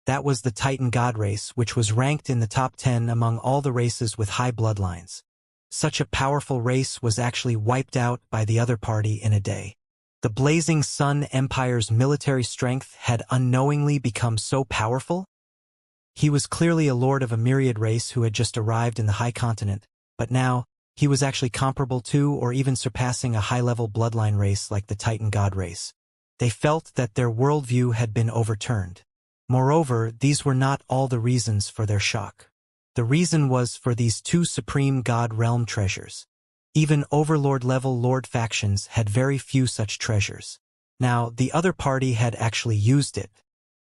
That was the Titan god race, which was ranked in the top 10 among all the races with high bloodlines. Such a powerful race was actually wiped out by the other party in a day. The Blazing Sun Empire's military strength had unknowingly become so powerful. He was clearly a lord of a myriad race who had just arrived in the high continent, but now, he was actually comparable to or even surpassing a high-level bloodline race like the Titan god race. They felt that their worldview had been overturned. Moreover, these were not all the reasons for their shock. The reason was for these 2 supreme god realm treasures. Even overlord-level lord factions had very few such treasures. Now, the other party had actually used it.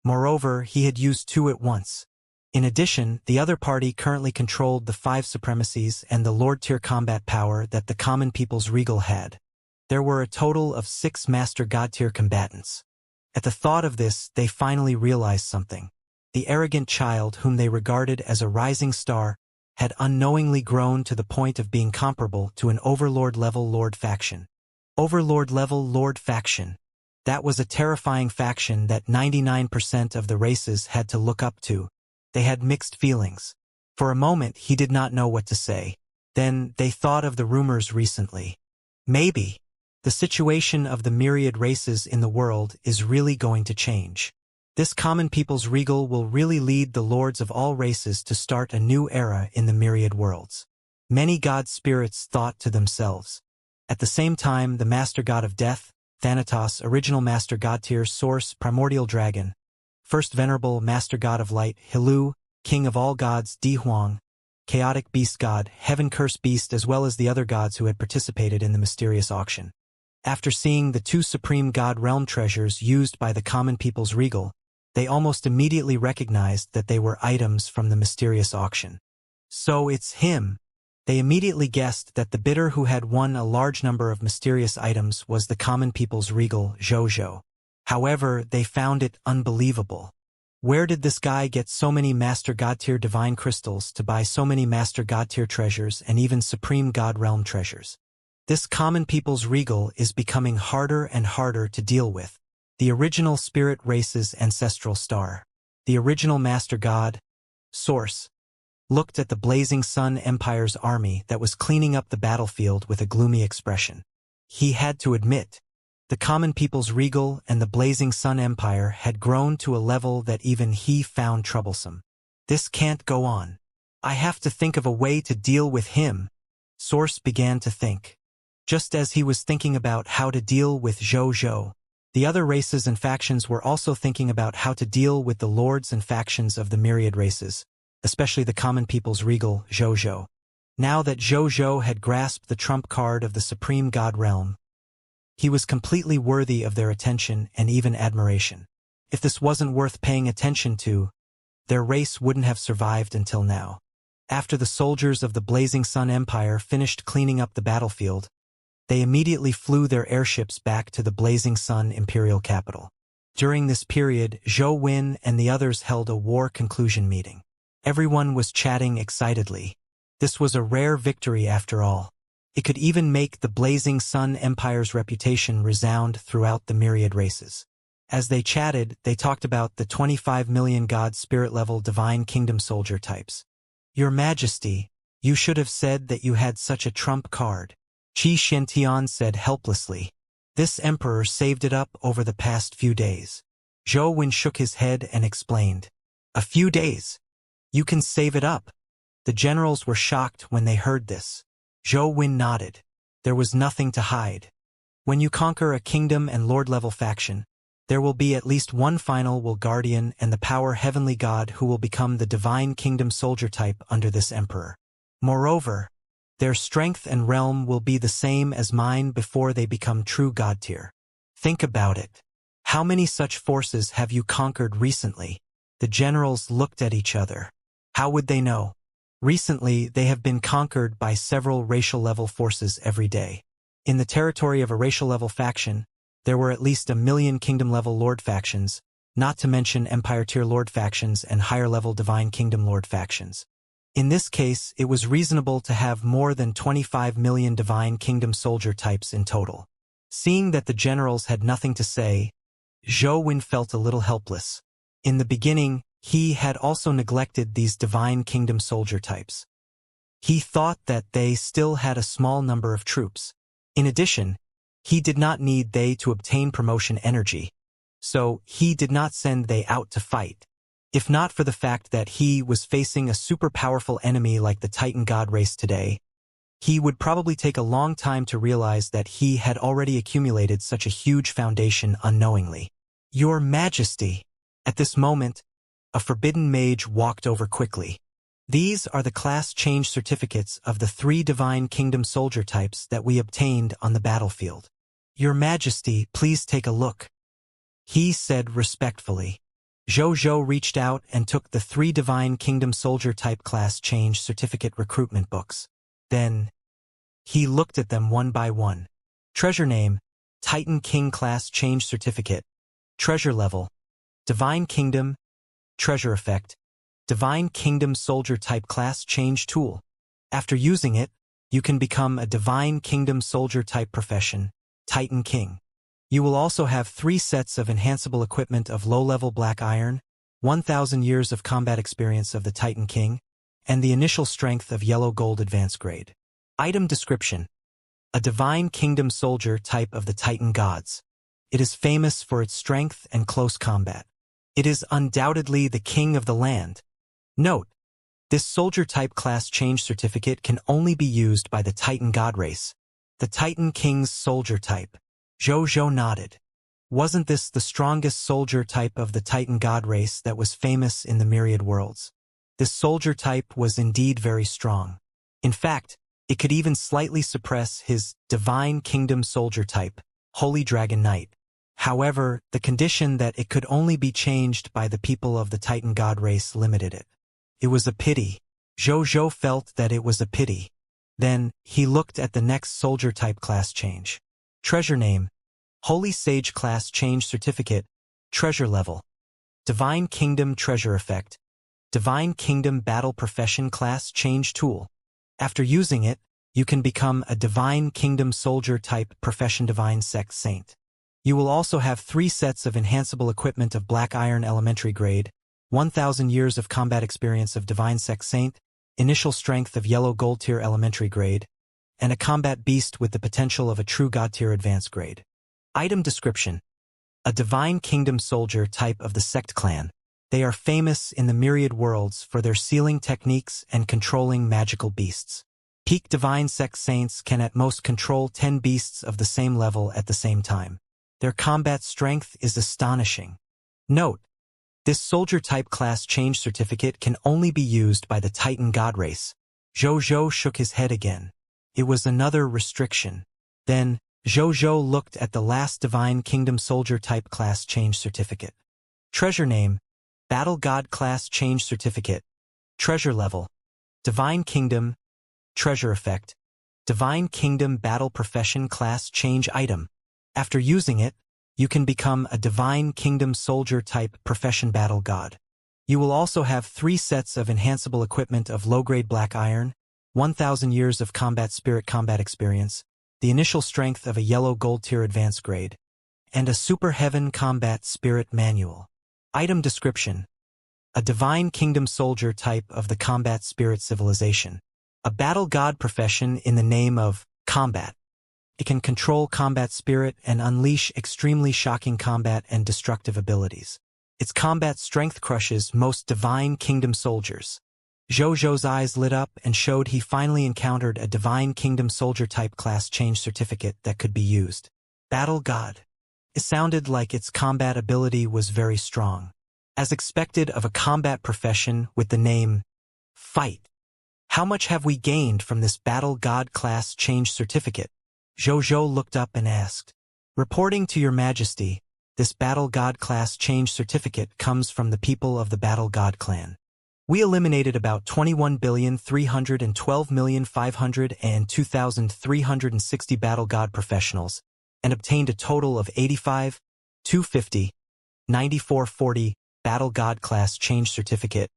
Moreover, he had used 2 at once. In addition, the other party currently controlled the 5 supremacies and the lord-tier combat power that the common people's regal had. There were a total of 6 master god-tier combatants. At the thought of this, they finally realized something. The arrogant child whom they regarded as a rising star had unknowingly grown to the point of being comparable to an overlord-level lord faction. Overlord-level lord faction. That was a terrifying faction that 99% of the races had to look up to. They had mixed feelings. For a moment he did not know what to say. Then they thought of the rumors recently. Maybe the situation of the myriad races in the world is really going to change. This common people's regal will really lead the lords of all races to start a new era in the myriad worlds. Many god spirits thought to themselves. At the same time, the master god of death, Thanatos, original master god tier, source, primordial dragon, first venerable master god of light, Hilu, king of all gods, Di Huang, chaotic beast god, heaven cursed beast, as well as the other gods who had participated in the mysterious auction. After seeing the two supreme god realm treasures used by the common people's regal, they almost immediately recognized that they were items from the mysterious auction. So it's him. They immediately guessed that the bidder who had won a large number of mysterious items was the common people's regal, Zhou. However, they found it unbelievable. Where did this guy get so many Master God tier divine crystals to buy so many Master God tier treasures and even Supreme God realm treasures? This common people's regal is becoming harder and harder to deal with. The original spirit race's ancestral star, the original Master God, Source, looked at the Blazing Sun Empire's army that was cleaning up the battlefield with a gloomy expression. He had to admit, the common people's regal and the Blazing Sun Empire had grown to a level that even he found troublesome. This can't go on. I have to think of a way to deal with him. Source began to think. Just as he was thinking about how to deal with Zhou, the other races and factions were also thinking about how to deal with the lords and factions of the myriad races, especially the common people's regal, Zhou. Now that Zhou had grasped the trump card of the supreme god realm, he was completely worthy of their attention and even admiration. If this wasn't worth paying attention to, their race wouldn't have survived until now. After the soldiers of the Blazing Sun Empire finished cleaning up the battlefield, they immediately flew their airships back to the Blazing Sun imperial capital. During this period, Zhou Win and the others held a war conclusion meeting. Everyone was chatting excitedly. This was a rare victory after all. It could even make the Blazing Sun Empire's reputation resound throughout the myriad races. As they chatted, they talked about the 25 million god spirit-level divine kingdom soldier types. Your Majesty, you should have said that you had such a trump card, Qi Xiantian said helplessly. This emperor saved it up over the past few days. Zhou Wen shook his head and explained. A few days? You can save it up. The generals were shocked when they heard this. Zhou Wen nodded. There was nothing to hide. When you conquer a kingdom and lord-level faction, there will be at least one final will guardian and the power heavenly god who will become the divine kingdom soldier type under this emperor. Moreover, their strength and realm will be the same as mine before they become true god tier. Think about it. How many such forces have you conquered recently? The generals looked at each other. How would they know? Recently, they have been conquered by several racial-level forces every day. In the territory of a racial-level faction, there were at least 1 million kingdom-level lord factions, not to mention empire-tier lord factions and higher-level divine kingdom lord factions. In this case, it was reasonable to have more than 25 million divine kingdom soldier types in total. Seeing that the generals had nothing to say, Zhou Wen felt a little helpless. In the beginning, he had also neglected these divine kingdom soldier types. He thought that they still had a small number of troops. In addition, he did not need they to obtain promotion energy, so he did not send they out to fight. If not for the fact that he was facing a super powerful enemy like the Titan God race today, he would probably take a long time to realize that he had already accumulated such a huge foundation unknowingly. Your Majesty! At this moment, a forbidden mage walked over quickly. These are the class change certificates of the 3 divine kingdom soldier types that we obtained on the battlefield. Your Majesty, please take a look. He said respectfully. Zhou reached out and took the 3 divine kingdom soldier type class change certificate recruitment books. Then, he looked at them one by one. Treasure name, Titan King class change certificate. Treasure level, Divine Kingdom. Treasure effect, Divine Kingdom Soldier Type Class Change Tool. After using it, you can become a Divine Kingdom Soldier Type profession, Titan King. You will also have 3 sets of enhanceable equipment of low-level black iron, 1,000 years of combat experience of the Titan King, and the initial strength of yellow gold advanced grade. Item description: a divine kingdom soldier type of the Titan gods. It is famous for its strength and close combat. It is undoubtedly the king of the land. Note: this soldier type class change certificate can only be used by the Titan god race. The Titan King's soldier type. Zhou nodded. Wasn't this the strongest soldier type of the Titan god race that was famous in the myriad worlds? This soldier type was indeed very strong. In fact, it could even slightly suppress his divine kingdom soldier type, Holy Dragon Knight. However, the condition that it could only be changed by the people of the Titan god race limited it. It was a pity. Zhou felt that it was a pity. Then, he looked at the next soldier type class change. Treasure name: Holy Sage class change certificate. Treasure level: Divine Kingdom treasure effect. Divine Kingdom battle profession class change tool. After using it, you can become a Divine Kingdom soldier type profession divine sect saint. You will also have 3 sets of enhanceable equipment of Black Iron elementary grade, 1,000 years of combat experience of divine sect saint, initial strength of yellow gold tier elementary grade, and a combat beast with the potential of a true god tier advanced grade. Item description: a divine kingdom soldier type of the sect clan. They are famous in the myriad worlds for their sealing techniques and controlling magical beasts. Peak divine sect saints can at most control 10 beasts of the same level at the same time. Their combat strength is astonishing. Note: this soldier type class change certificate can only be used by the Titan god race. Zhou shook his head again. It was another restriction. Then, Zhou looked at the last divine kingdom soldier type class change certificate. Treasure name: Battle God class change certificate. Treasure level: Divine Kingdom. Treasure effect: Divine Kingdom battle profession class change item. After using it, you can become a Divine Kingdom soldier type profession battle god. You will also have 3 sets of enhanceable equipment of low-grade Black Iron, 1,000 years of combat spirit combat experience, the initial strength of a yellow gold tier advanced grade, and a Super Heaven combat spirit manual. Item description: a Divine Kingdom soldier type of the combat spirit civilization. A battle god profession in the name of combat. It can control combat spirit and unleash extremely shocking combat and destructive abilities. Its combat strength crushes most Divine Kingdom soldiers. Zhou's eyes lit up and showed he finally encountered a Divine Kingdom soldier type class change certificate that could be used. Battle God. It sounded like its combat ability was very strong. As expected of a combat profession with the name Fight. How much have we gained from this Battle God class change certificate? Zhou looked up and asked. Reporting to your majesty, this Battle God class change certificate comes from the people of the Battle God clan. We eliminated about 21,312,502,360 Battle God professionals and obtained a total of 85, 250, 9440 Battle God class change certificate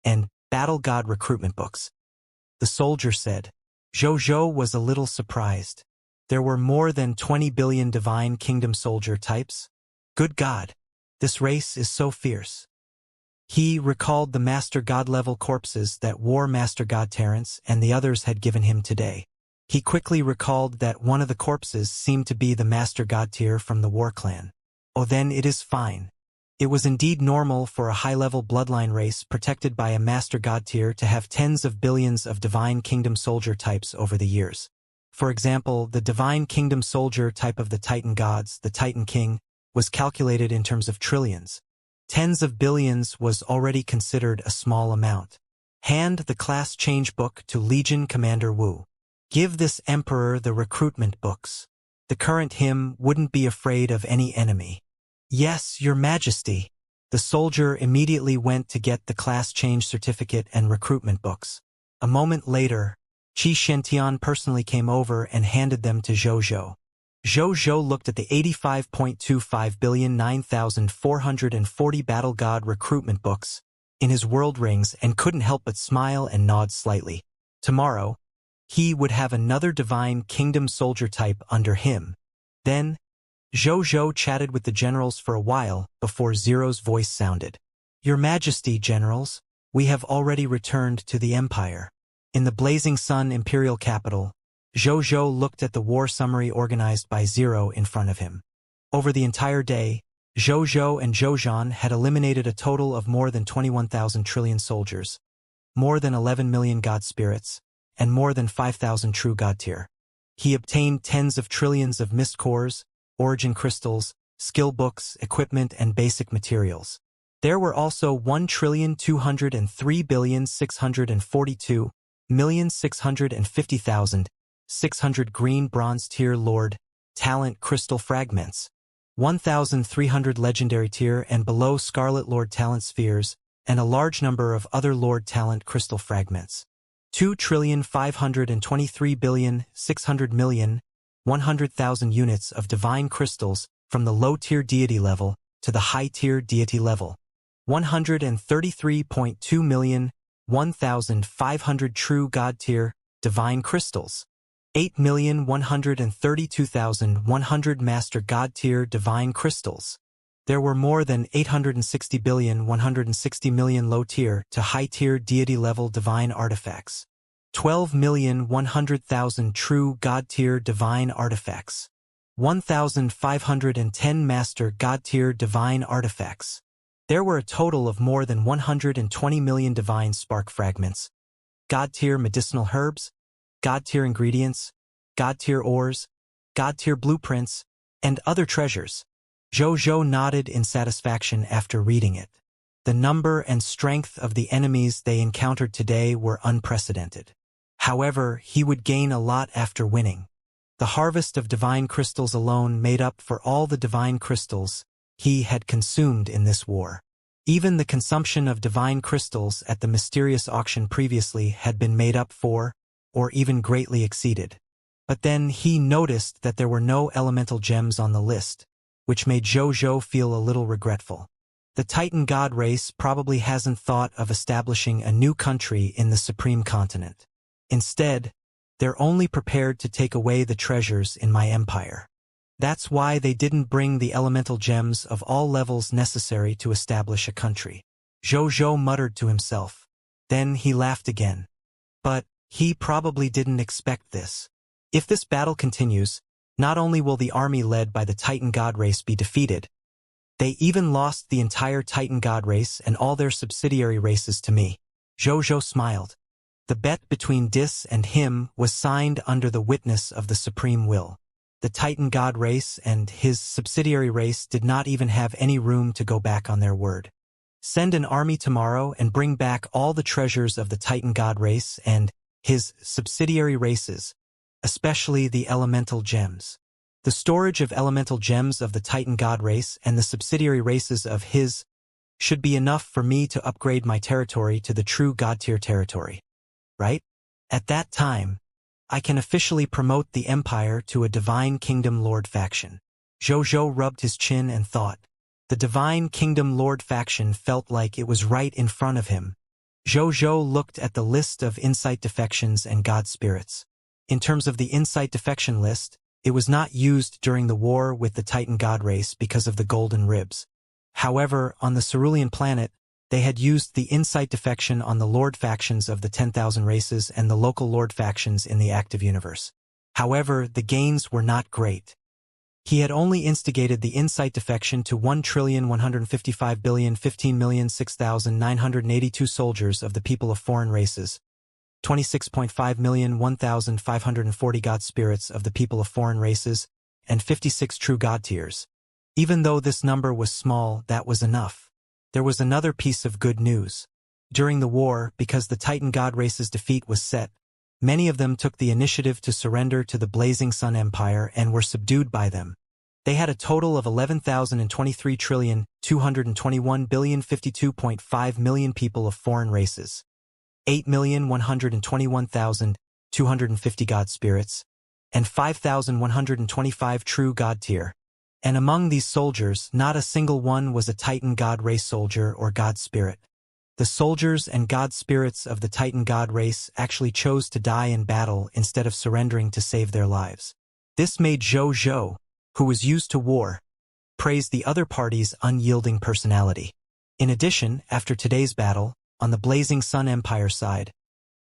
and Battle God recruitment books. The soldier said. Zhou was a little surprised. There were more than 20 billion Divine Kingdom soldier types. Good God, this race is so fierce. He recalled the Master God level corpses that War Master God Terrence and the others had given him today. He quickly recalled that one of the corpses seemed to be the Master God tier from the War clan. Oh, then it is fine. It was indeed normal for a high-level bloodline race protected by a Master God tier to have tens of billions of Divine Kingdom soldier types over the years. For example, the Divine Kingdom soldier type of the Titan gods, the Titan King, was calculated in terms of trillions. Tens of billions was already considered a small amount. Hand the class change book to Legion Commander Wu. Give this Emperor the recruitment books. The current him wouldn't be afraid of any enemy. Yes, Your Majesty. The soldier immediately went to get the class change certificate and recruitment books. A moment later, Qi Shentian personally came over and handed them to Zhou. Zhou looked at the 85.25,009,440 Battle God recruitment books in his world rings and couldn't help but smile and nod slightly. Tomorrow, he would have another Divine Kingdom soldier type under him. Then, Zhou chatted with the generals for a while before Zero's voice sounded. Your Majesty, generals, We have already returned to the Empire. In the Blazing Sun imperial capital, Zhou looked at the war summary organized by Zero in front of him. Over the entire day, Zhou and Zhouzhan had eliminated a total of more than 21,000 trillion soldiers, more than 11 million god spirits, and more than 5,000 true god tier. He obtained tens of trillions of mist cores, origin crystals, skill books, equipment, and basic materials. There were also 1,203,642,650,600 green bronze tier lord talent crystal fragments, 1,300 legendary tier and below scarlet lord talent spheres, and a large number of other lord talent crystal fragments. 2,523,600,100,000 units of divine crystals from the low-tier deity level to the high-tier deity level. 133.2 million, 1,500 true god-tier divine crystals. 8,132,100 master god-tier divine crystals. There were more than 860,160,000,000 low-tier to high-tier deity-level divine artifacts. 12,100,000 true god-tier divine artifacts. 1,510 master god-tier divine artifacts. There were a total of more than 120 million divine spark fragments, god-tier medicinal herbs, god-tier ingredients, god-tier ores, god-tier blueprints, and other treasures. Zhou nodded in satisfaction after reading it. The number and strength of the enemies they encountered today were unprecedented. However, he would gain a lot after winning. The harvest of divine crystals alone made up for all the divine crystals he had consumed in this war. Even the consumption of divine crystals at the mysterious auction previously had been made up for, or even greatly exceeded. But then he noticed that there were no elemental gems on the list, which made Zhou feel a little regretful. The Titan god race probably hasn't thought of establishing a new country in the Supreme Continent. Instead, they're only prepared to take away the treasures in my empire. That's why they didn't bring the elemental gems of all levels necessary to establish a country. Zhou muttered to himself. Then he laughed again. But he probably didn't expect this. If this battle continues, not only will the army led by the Titan god race be defeated, they even lost the entire Titan god race and all their subsidiary races to me. Zhou smiled. The bet between Dis and him was signed under the witness of the supreme will. The Titan god race and his subsidiary race did not even have any room to go back on their word. Send an army tomorrow and bring back all the treasures of the Titan god race and his subsidiary races, especially the elemental gems. The storage of elemental gems of the Titan god race and the subsidiary races of his should be enough for me to upgrade my territory to the true god tier territory. Right? At that time, I can officially promote the Empire to a Divine Kingdom Lord faction. Zhou rubbed his chin and thought. The Divine Kingdom Lord faction felt like it was right in front of him. Zhou looked at the list of insight defections and god spirits. In terms of the insight defection list, it was not used during the war with the Titan god race because of the golden ribs. However, on the Cerulean planet, they had used the insight defection on the Lord factions of the 10,000 races and the local Lord factions in the active universe. However, the gains were not great. He had only instigated the insight defection to 1,155,015,006,982 soldiers of the people of foreign races, 26.5 million 1,540 god spirits of the people of foreign races, and 56 true god tiers. Even though this number was small, that was enough. There was another piece of good news. During the war, because the Titan god race's defeat was set, many of them took the initiative to surrender to the Blazing Sun Empire and were subdued by them. They had a total of 11,023,221,052.5 million people of foreign races, 8,121,250 god spirits, and 5,125 true god tier. And among these soldiers, not a single one was a Titan god race soldier or god spirit. The soldiers and god spirits of the Titan god race actually chose to die in battle instead of surrendering to save their lives. This made Zhou, who was used to war, praise the other party's unyielding personality. In addition, after today's battle, on the Blazing Sun Empire side,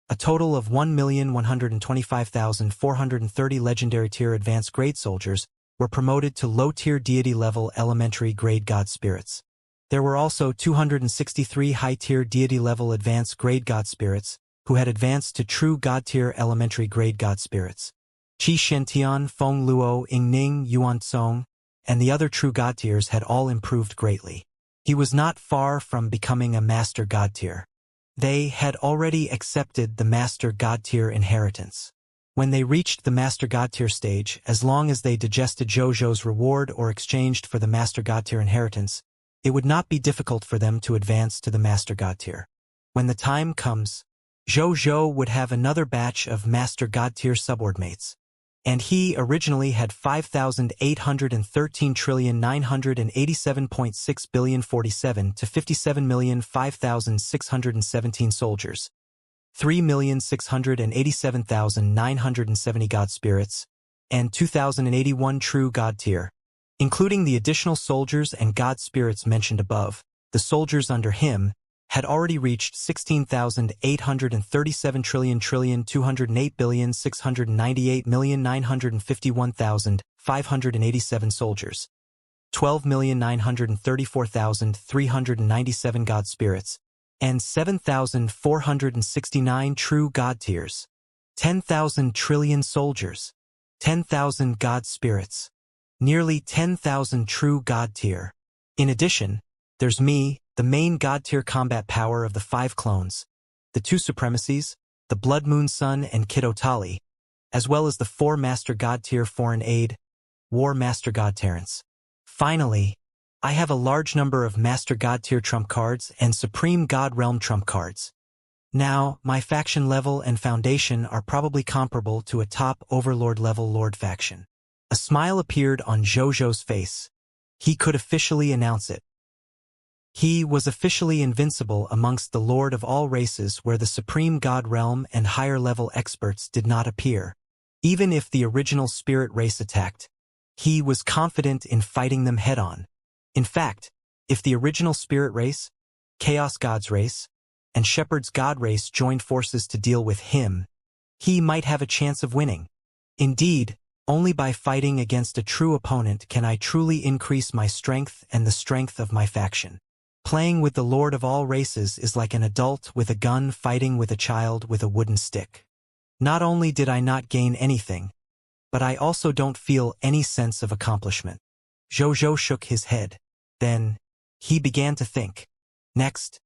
a total of 1,125,430 legendary tier advanced grade soldiers were promoted to low-tier deity-level elementary grade god spirits. There were also 263 high-tier deity-level advanced grade god spirits who had advanced to true god-tier elementary grade god spirits. Qi Shentian, Feng Luo, Yingning, Yuan Song, and the other true god tiers had all improved greatly. He was not far from becoming a master god tier. They had already accepted the master god tier inheritance. When they reached the master god tier stage, as long as they digested Zhou's reward or exchanged for the master god tier inheritance, it would not be difficult for them to advance to the master god tier. When the time comes, Zhou would have another batch of master god tier subordinates, and he originally had 5,813,987.6 to 57,005,617 soldiers, 3,687,970 god spirits, and 2,081 true god tier. Including the additional soldiers and god spirits mentioned above, the soldiers under him had already reached 16,837,208,698,951,587 soldiers, 12,934,397 god spirits, and 7,469 true god tiers, 10,000 trillion soldiers, 10,000 god spirits, nearly 10,000 true god tier. In addition, there's me, the main god tier combat power of the 5 clones, the 2 supremacies, the Blood Moon Sun and Kid Otali, as well as the 4 master god tier foreign aid, War Master God Terrence. Finally, I have a large number of master god tier trump cards and supreme god realm trump cards. Now, my faction level and foundation are probably comparable to a top overlord level lord faction. A smile appeared on Zhou's face. He could officially announce it. He was officially invincible amongst the lord of all races where the supreme god realm and higher level experts did not appear. Even if the original spirit race attacked, he was confident in fighting them head-on. In fact, if the original spirit race, chaos god's race, and shepherd's god race joined forces to deal with him, he might have a chance of winning. Indeed, only by fighting against a true opponent can I truly increase my strength and the strength of my faction. Playing with the lord of all races is like an adult with a gun fighting with a child with a wooden stick. Not only did I not gain anything, but I also don't feel any sense of accomplishment. Zhou shook his head. Then, he began to think. Next,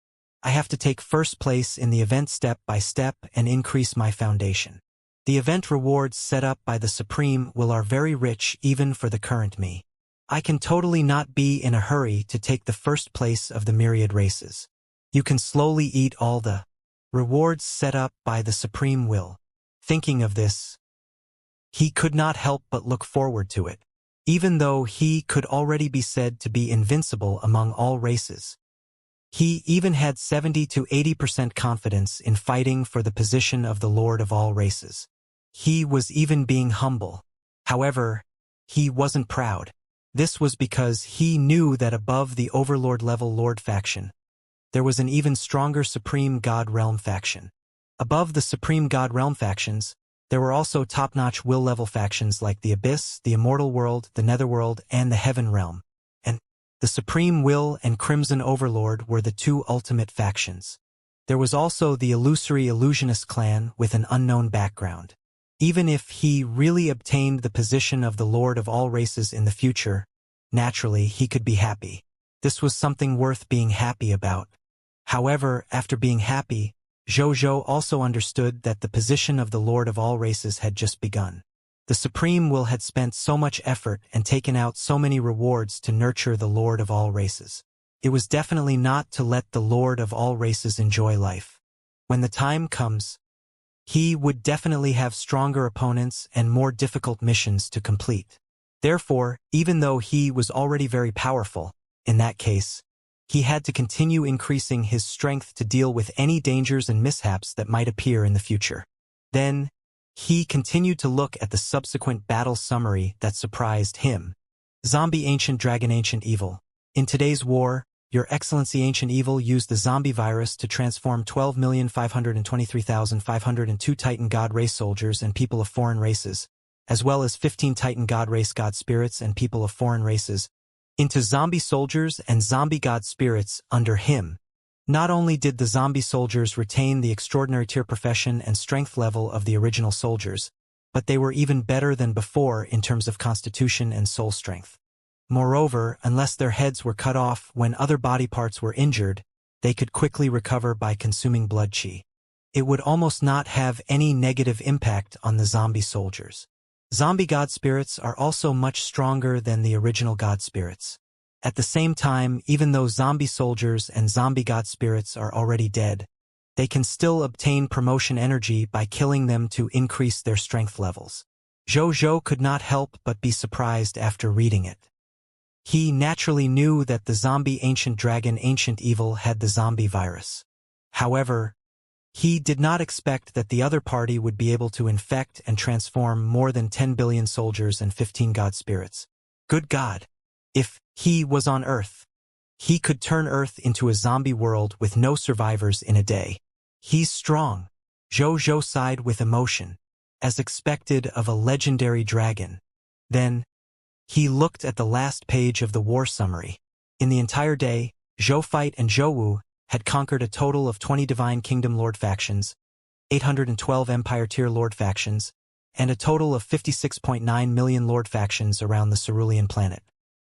I have to take first place in the event step by step and increase my foundation. The event rewards set up by the Supreme will are very rich even for the current me. I can totally not be in a hurry to take the first place of the myriad races. You can slowly eat all the rewards set up by the Supreme will. Thinking of this, he could not help but look forward to it, even though he could already be said to be invincible among all races. He even had 70 to 80% confidence in fighting for the position of the Lord of all races. He was even being humble. However, he wasn't proud. This was because he knew that above the Overlord-level Lord faction, there was an even stronger Supreme God Realm faction. Above the Supreme God Realm factions, there were also top-notch will-level factions like the Abyss, the Immortal World, the Netherworld, and the Heaven Realm. And the Supreme Will and Crimson Overlord were the 2 ultimate factions. There was also the Illusory Illusionist clan with an unknown background. Even if he really obtained the position of the Lord of all races in the future, naturally he could be happy. This was something worth being happy about. However, after being happy, Zhou also understood that the position of the Lord of all races had just begun. The Supreme Will had spent so much effort and taken out so many rewards to nurture the Lord of all races. It was definitely not to let the Lord of all races enjoy life. When the time comes, he would definitely have stronger opponents and more difficult missions to complete. Therefore, even though he was already very powerful, in that case, he had to continue increasing his strength to deal with any dangers and mishaps that might appear in the future. Then, he continued to look at the subsequent battle summary that surprised him. Zombie Ancient Dragon Ancient Evil. In today's war, Your Excellency Ancient Evil used the zombie virus to transform 12,523,502 Titan God race soldiers and people of foreign races, as well as 15 Titan God race God spirits and people of foreign races, into zombie soldiers and zombie God spirits under him. Not only did the zombie soldiers retain the extraordinary tier profession and strength level of the original soldiers, but they were even better than before in terms of constitution and soul strength. Moreover, unless their heads were cut off when other body parts were injured, they could quickly recover by consuming blood chi. It would almost not have any negative impact on the zombie soldiers. Zombie God spirits are also much stronger than the original God spirits. At the same time, even though zombie soldiers and zombie God spirits are already dead, they can still obtain promotion energy by killing them to increase their strength levels. Zhou could not help but be surprised after reading it. He naturally knew that the zombie ancient dragon Ancient Evil had the zombie virus. However, he did not expect that the other party would be able to infect and transform more than 10 billion soldiers and 15 God spirits. Good God! If he was on Earth, he could turn Earth into a zombie world with no survivors in a day. He's strong. Zhou sighed with emotion, as expected of a legendary dragon. Then, he looked at the last page of the war summary. In the entire day, Zhou Fight and Zhou Wu had conquered a total of 20 Divine Kingdom Lord factions, 812 Empire Tier Lord factions, and a total of 56.9 million Lord factions around the Cerulean planet.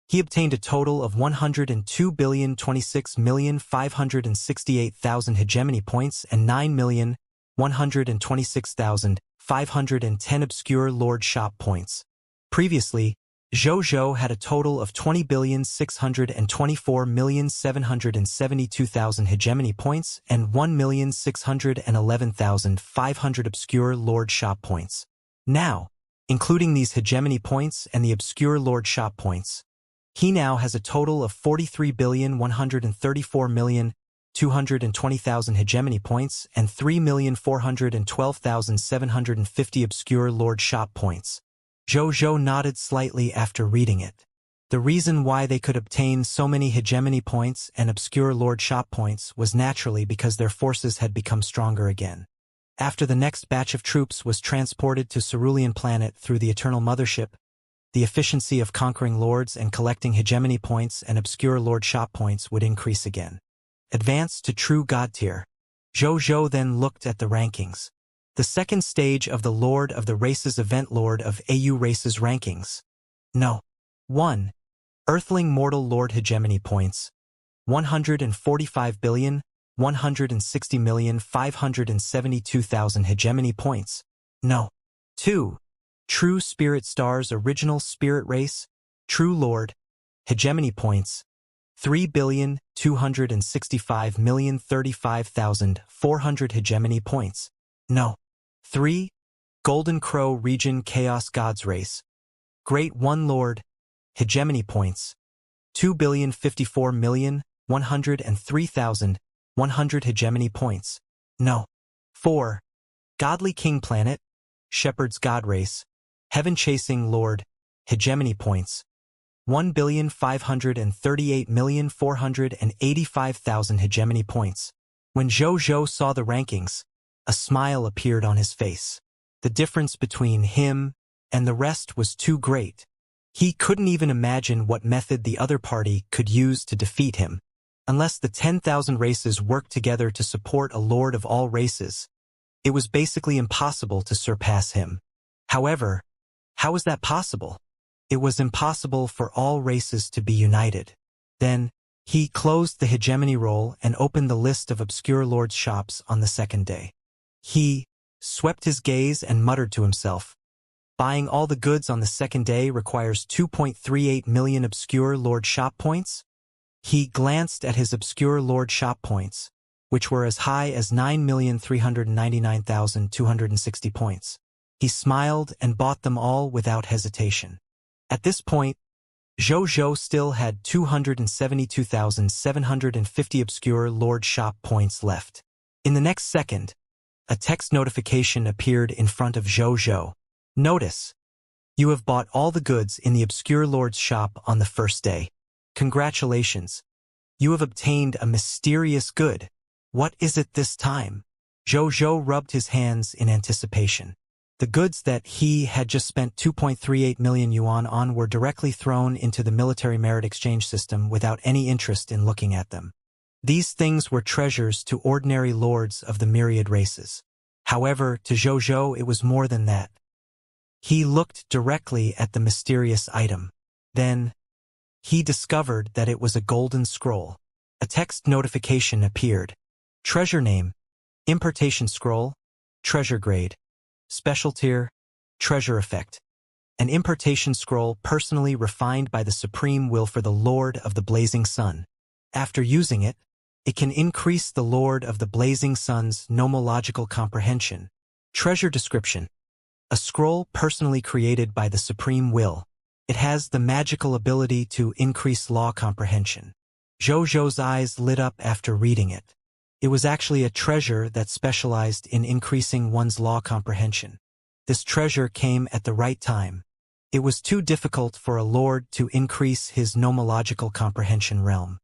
He obtained a total of 102,026,568,000 hegemony points and 9,126,510 obscure Lord shop points. Previously, Zhou had a total of 20,624,772,000 hegemony points and 1,611,500 obscure Lord shop points. Now, including these hegemony points and the obscure Lord shop points, he now has a total of 43,134,220,000 hegemony points and 3,412,750 obscure Lord shop points. Zhou nodded slightly after reading it. The reason why they could obtain so many hegemony points and obscure Lord shop points was naturally because their forces had become stronger again. After the next batch of troops was transported to Cerulean Planet through the Eternal Mothership, the efficiency of conquering lords and collecting hegemony points and obscure Lord shop points would increase again. Advance to True God Tier. Zhou then looked at the rankings. The second stage of the Lord of the Races event Lord of AU Races rankings. No. 1. Earthling Mortal Lord Hegemony Points. 145,160,572,000 hegemony points. No. 2. True Spirit Stars Original Spirit Race, True Lord, hegemony points. 3,265,035,400 hegemony points. No. 3. Golden Crow Region Chaos Gods Race. Great One Lord. Hegemony points. 2,054,103,100 hegemony points. No. 4. Godly King Planet. Shepherd's God Race. Heaven Chasing Lord. Hegemony points. 1,538,485,000 hegemony points. When Zhou saw the rankings, a smile appeared on his face. The difference between him and the rest was too great. He couldn't even imagine what method the other party could use to defeat him. Unless the 10,000 races worked together to support a lord of all races, it was basically impossible to surpass him. However, how was that possible? It was impossible for all races to be united. Then, he closed the hegemony roll and opened the list of obscure lords' shops on the second day. He swept his gaze and muttered to himself, "Buying all the goods on the second day requires 2.38 million obscure lord shop points?" He glanced at his obscure lord shop points, which were as high as 9,399,260 points. He smiled and bought them all without hesitation. At this point, Zhou still had 272,750 obscure lord shop points left. In the next second, a text notification appeared in front of Zhou. Notice: you have bought all the goods in the obscure lord's shop on the first day. Congratulations. You have obtained a mysterious good. What is it this time? Zhou rubbed his hands in anticipation. The goods that he had just spent 2.38 million yuan on were directly thrown into the military merit exchange system without any interest in looking at them. These things were treasures to ordinary lords of the myriad races. However, to Zhou it was more than that. He looked directly at the mysterious item. Then, he discovered that it was a golden scroll. A text notification appeared. Treasure name, importation scroll, treasure grade, special tier, treasure effect. An importation scroll personally refined by the supreme will for the Lord of the Blazing Sun. After using it, it can increase the Lord of the Blazing Sun's nomological comprehension. Treasure description. A scroll personally created by the supreme will. It has the magical ability to increase law comprehension. Zhou's eyes lit up after reading it. It was actually a treasure that specialized in increasing one's law comprehension. This treasure came at the right time. It was too difficult for a lord to increase his nomological comprehension realm.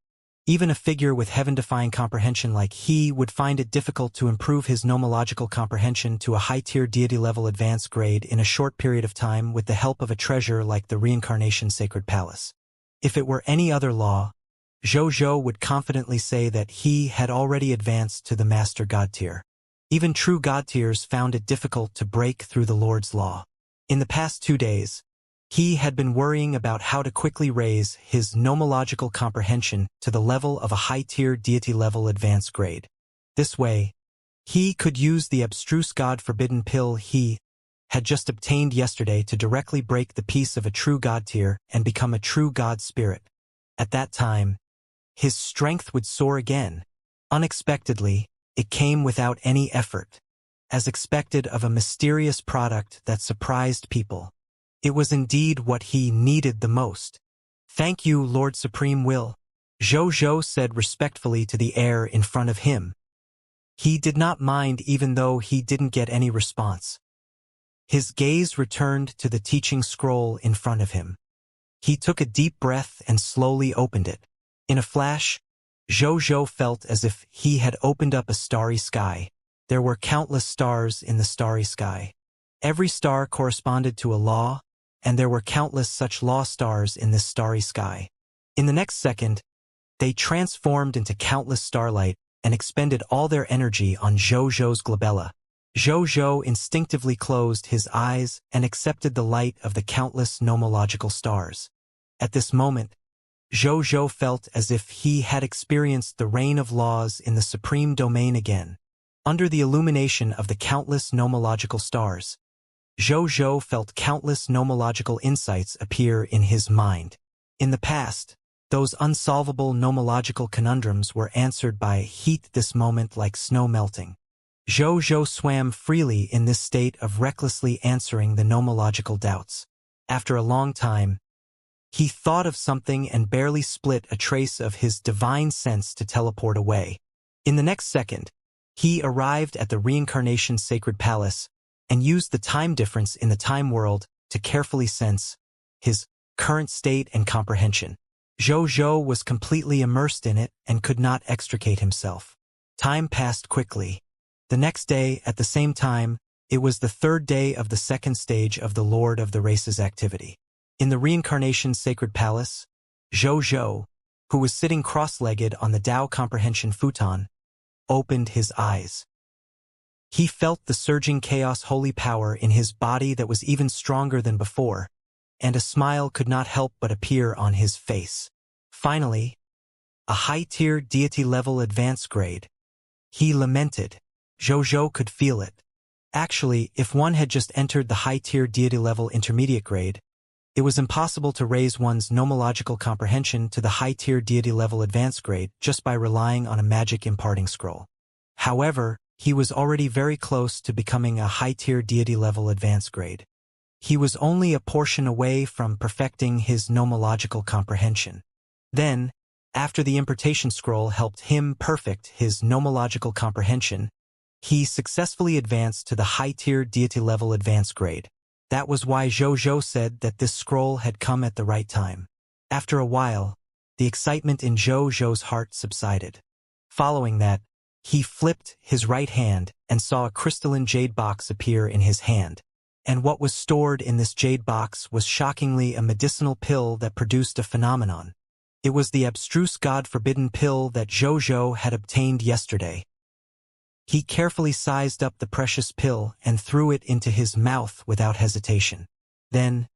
Even a figure with heaven-defying comprehension like he would find it difficult to improve his nomological comprehension to a high-tier deity-level advanced grade in a short period of time with the help of a treasure like the Reincarnation Sacred Palace. If it were any other law, Zhou would confidently say that he had already advanced to the Master God tier. Even true God tiers found it difficult to break through the Lord's law. In the past 2 days, he had been worrying about how to quickly raise his nomological comprehension to the level of a high-tier deity-level advanced grade. This way, he could use the abstruse God-forbidden pill he had just obtained yesterday to directly break the peace of a true God tier and become a true God spirit. At that time, his strength would soar again. Unexpectedly, it came without any effort. As expected of a mysterious product that surprised people. It was indeed what he needed the most. Thank you, Lord Supreme Will, Zhou said respectfully to the air in front of him. He did not mind even though he didn't get any response. His gaze returned to the teaching scroll in front of him. He took a deep breath and slowly opened it. In a flash, Zhou felt as if he had opened up a starry sky. There were countless stars in the starry sky. Every star corresponded to a law, and there were countless such law stars in this starry sky. In the next second, they transformed into countless starlight and expended all their energy on Zhou's glabella. Zhou instinctively closed his eyes and accepted the light of the countless nomological stars. At this moment, Zhou felt as if he had experienced the reign of laws in the supreme domain again. Under the illumination of the countless nomological stars, Zhou felt countless nomological insights appear in his mind. In the past, those unsolvable nomological conundrums were answered by heat this moment like snow melting. Zhou swam freely in this state of recklessly answering the nomological doubts. After a long time, he thought of something and barely split a trace of his divine sense to teleport away. In the next second, he arrived at the Reincarnation Sacred Palace and used the time difference in the time world to carefully sense his current state and comprehension. Zhou was completely immersed in it and could not extricate himself. Time passed quickly. The next day, at the same time, it was the 3rd day of the 2nd stage of the Lord of the Race's activity. In the Reincarnation Sacred Palace, Zhou, who was sitting cross-legged on the Tao Comprehension futon, opened his eyes. He felt the surging chaos holy power in his body that was even stronger than before, and a smile could not help but appear on his face. Finally, a high-tier deity-level advanced grade. He lamented. Zhou could feel it. Actually, if one had just entered the high-tier deity-level intermediate grade, it was impossible to raise one's nomological comprehension to the high-tier deity-level advanced grade just by relying on a magic imparting scroll. However, he was already very close to becoming a high-tier deity-level advanced grade. He was only a portion away from perfecting his nomological comprehension. Then, after the impartation scroll helped him perfect his nomological comprehension, he successfully advanced to the high-tier deity-level advanced grade. That was why Zhou said that this scroll had come at the right time. After a while, the excitement in Zhou's heart subsided. Following that, he flipped his right hand and saw a crystalline jade box appear in his hand. And what was stored in this jade box was shockingly a medicinal pill that produced a phenomenon. It was the abstruse God-forbidden pill that Zhou had obtained yesterday. He carefully sized up the precious pill and threw it into his mouth without hesitation. Then,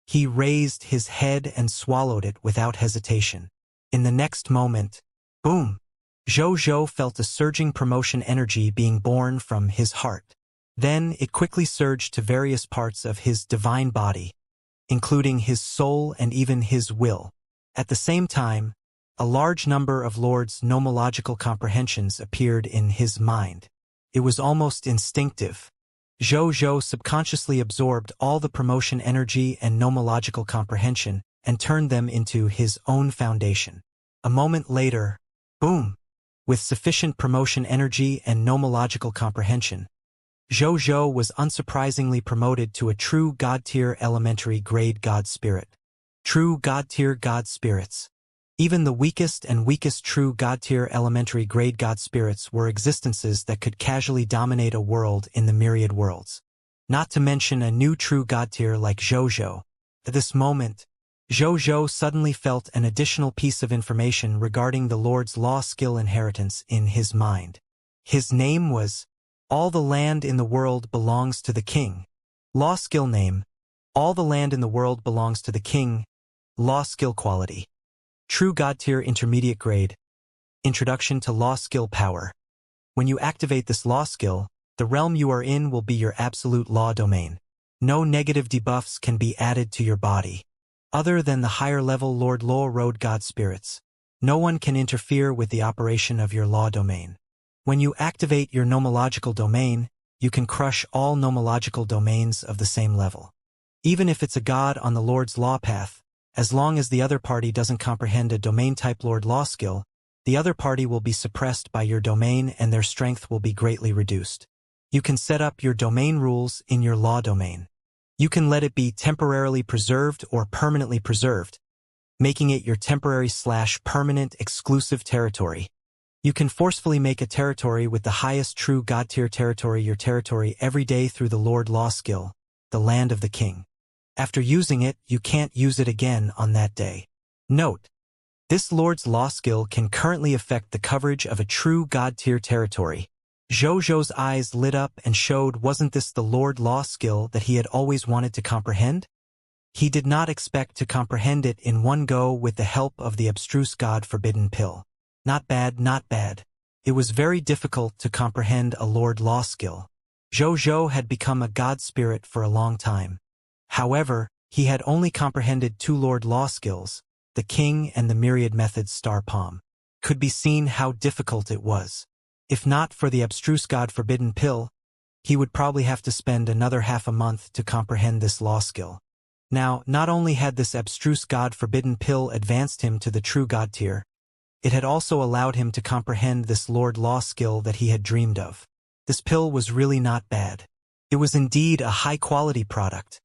he raised his head and swallowed it without hesitation. In the next moment, boom! Zhou felt a surging promotion energy being born from his heart. Then it quickly surged to various parts of his divine body, including his soul and even his will. At the same time, a large number of Lord's nomological comprehensions appeared in his mind. It was almost instinctive. Zhou subconsciously absorbed all the promotion energy and nomological comprehension and turned them into his own foundation. A moment later, boom! With sufficient promotion energy and nomological comprehension, Zhou was unsurprisingly promoted to a true God-tier elementary grade God spirit. True God-tier God spirits. Even the weakest true God-tier elementary grade God spirits were existences that could casually dominate a world in the myriad worlds. Not to mention a new true God-tier like Zhou. At this moment, Zhou suddenly felt an additional piece of information regarding the Lord's law skill inheritance in his mind. His name was, "All the land in the world belongs to the king." Law skill name, "All the land in the world belongs to the king." Law skill quality, true God-tier intermediate grade. Introduction to law skill power. When you activate this law skill, the realm you are in will be your absolute law domain. No negative debuffs can be added to your body. Other than the higher-level Lord Law Road God spirits, no one can interfere with the operation of your law domain. When you activate your nomological domain, you can crush all nomological domains of the same level. Even if it's a god on the Lord's law path, as long as the other party doesn't comprehend a domain-type Lord Law skill, the other party will be suppressed by your domain and their strength will be greatly reduced. You can set up your domain rules in your law domain. You can let it be temporarily preserved or permanently preserved, making it your temporary/permanent exclusive territory. You can forcefully make a territory with the highest true God-tier territory your territory every day through the Lord Law skill, the Land of the King. After using it, you can't use it again on that day. Note: this Lord's Law skill can currently affect the coverage of a true God-tier territory. Zhou's eyes lit up and showed, wasn't this the Lord Law skill that he had always wanted to comprehend? He did not expect to comprehend it in one go with the help of the abstruse God-forbidden pill. Not bad, not bad. It was very difficult to comprehend a Lord Law skill. Zhou had become a God spirit for a long time. However, he had only comprehended two Lord Law skills, the King and the Myriad Methods Star Palm. Could be seen how difficult it was. If not for the abstruse God-forbidden pill, he would probably have to spend another half a month to comprehend this law skill. Now, not only had this abstruse God-forbidden pill advanced him to the true God tier, it had also allowed him to comprehend this Lord Law skill that he had dreamed of. This pill was really not bad. It was indeed a high-quality product,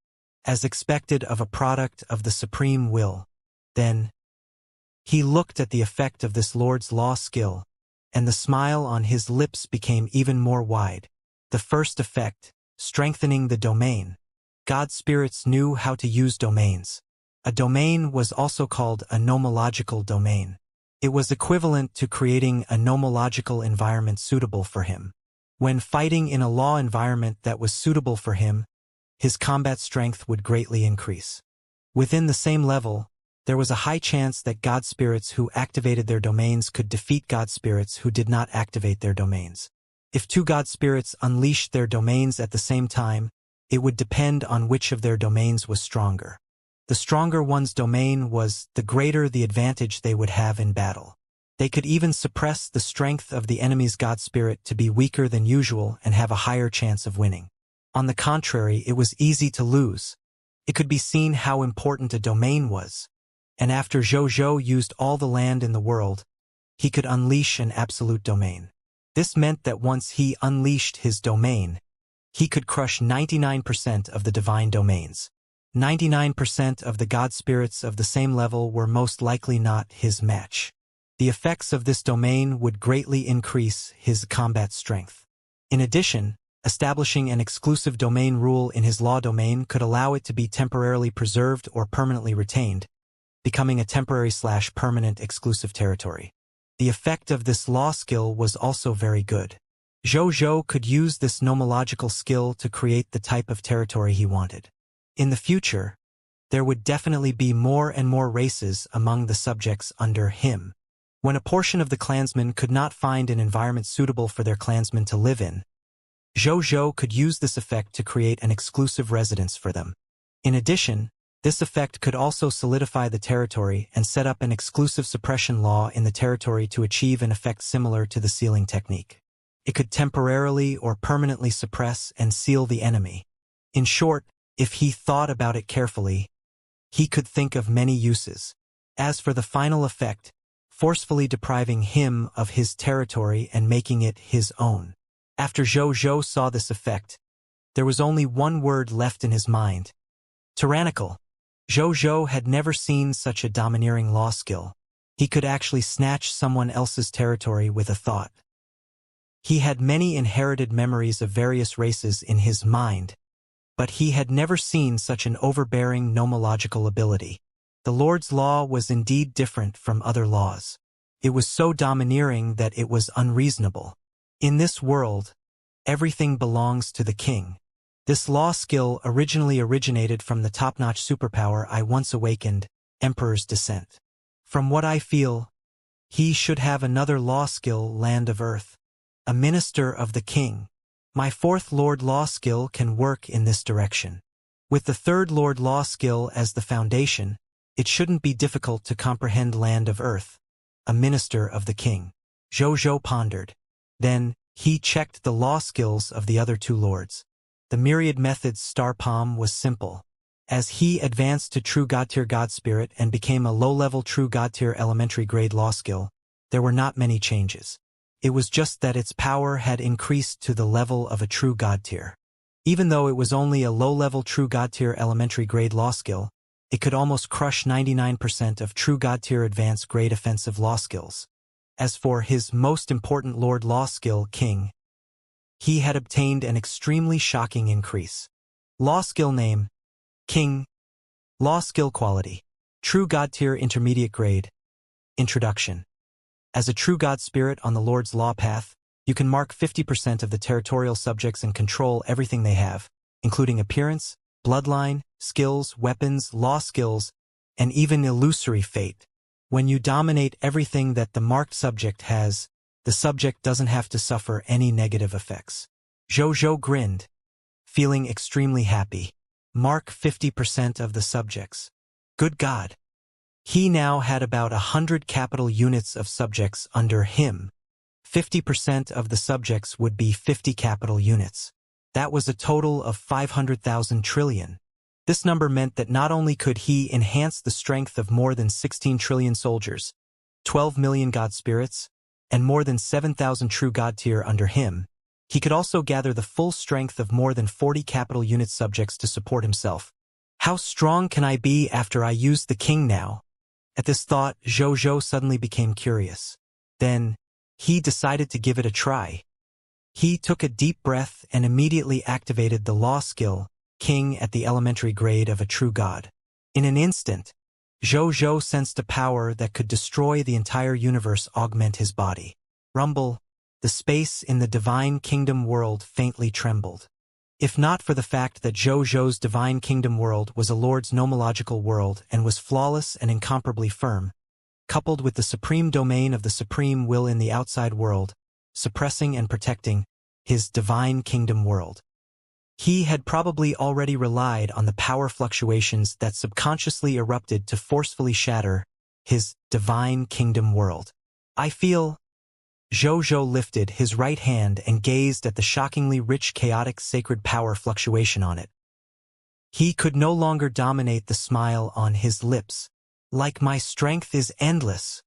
as expected of a product of the Supreme Will. Then, he looked at the effect of this Lord's Law skill, and the smile on his lips became even more wide. The first effect, strengthening the domain. God spirits knew how to use domains. A domain was also called a nomological domain. It was equivalent to creating a nomological environment suitable for him. When fighting in a law environment that was suitable for him, his combat strength would greatly increase. Within the same level, there was a high chance that God spirits who activated their domains could defeat God spirits who did not activate their domains. If two God spirits unleashed their domains at the same time, it would depend on which of their domains was stronger. The stronger one's domain was, the greater the advantage they would have in battle. They could even suppress the strength of the enemy's God spirit to be weaker than usual and have a higher chance of winning. On the contrary, it was easy to lose. It could be seen how important a domain was. And after Zhou used all the land in the world, he could unleash an absolute domain. This meant that once he unleashed his domain, he could crush 99% of the divine domains. 99% of the god spirits of the same level were most likely not his match. The effects of this domain would greatly increase his combat strength. In addition, establishing an exclusive domain rule in his law domain could allow it to be temporarily preserved or permanently retained, becoming a temporary/permanent exclusive territory. The effect of this law skill was also very good. Zhou could use this nomological skill to create the type of territory he wanted. In the future, there would definitely be more and more races among the subjects under him. When a portion of the clansmen could not find an environment suitable for their clansmen to live in, Zhou could use this effect to create an exclusive residence for them. In addition, this effect could also solidify the territory and set up an exclusive suppression law in the territory to achieve an effect similar to the sealing technique. It could temporarily or permanently suppress and seal the enemy. In short, if he thought about it carefully, he could think of many uses. As for the final effect, forcefully depriving him of his territory and making it his own. After Zhou saw this effect, there was only one word left in his mind: tyrannical. Zhou had never seen such a domineering law skill. He could actually snatch someone else's territory with a thought. He had many inherited memories of various races in his mind, but he had never seen such an overbearing nomological ability. The Lord's law was indeed different from other laws. It was so domineering that it was unreasonable. In this world, everything belongs to the king. This law skill originally originated from the top-notch superpower I once awakened, Emperor's Descent. From what I feel, he should have another law skill, Land of Earth, a minister of the king. My fourth Lord Law skill can work in this direction. With the third Lord Law skill as the foundation, it shouldn't be difficult to comprehend Land of Earth, a minister of the king. Zhou pondered. Then, he checked the law skills of the other two lords. The myriad methods star palm was simple. As he advanced to true god-tier god spirit and became a low-level true god-tier elementary grade law skill, there were not many changes. It was just that its power had increased to the level of a true god tier. Even though it was only a low-level true god tier elementary grade law skill, it could almost crush 99% of true god tier advanced grade offensive law skills. As for his most important Lord Law skill, King, he had obtained an extremely shocking increase. Law skill name: King. Law skill quality: True God tier intermediate grade. Introduction. As a true god spirit on the Lord's Law path, you can mark 50% of the territorial subjects and control everything they have, including appearance, bloodline, skills, weapons, law skills, and even illusory fate. When you dominate everything that the marked subject has, the subject doesn't have to suffer any negative effects. Zhou grinned, feeling extremely happy. Mark 50% of the subjects. Good God. He now had about 100 capital units of subjects under him. 50% of the subjects would be 50 capital units. That was a total of 500,000 trillion. This number meant that not only could he enhance the strength of more than 16 trillion soldiers, 12 million god spirits, and more than 7,000 true god tier under him, he could also gather the full strength of more than 40 capital unit subjects to support himself. How strong can I be after I use the king now? At this thought, Zhou suddenly became curious. Then, he decided to give it a try. He took a deep breath and immediately activated the law skill, King, at the elementary grade of a true god. In an instant, Zhou sensed a power that could destroy the entire universe augment his body. Rumble, the space in the divine kingdom world faintly trembled. If not for the fact that Zhou's divine kingdom world was a lord's nomological world and was flawless and incomparably firm, coupled with the supreme domain of the supreme will in the outside world, suppressing and protecting his divine kingdom world, he had probably already relied on the power fluctuations that subconsciously erupted to forcefully shatter his divine kingdom world. I feel. Zhou lifted his right hand and gazed at the shockingly rich chaotic sacred power fluctuation on it. He could no longer dominate the smile on his lips. Like my strength is endless.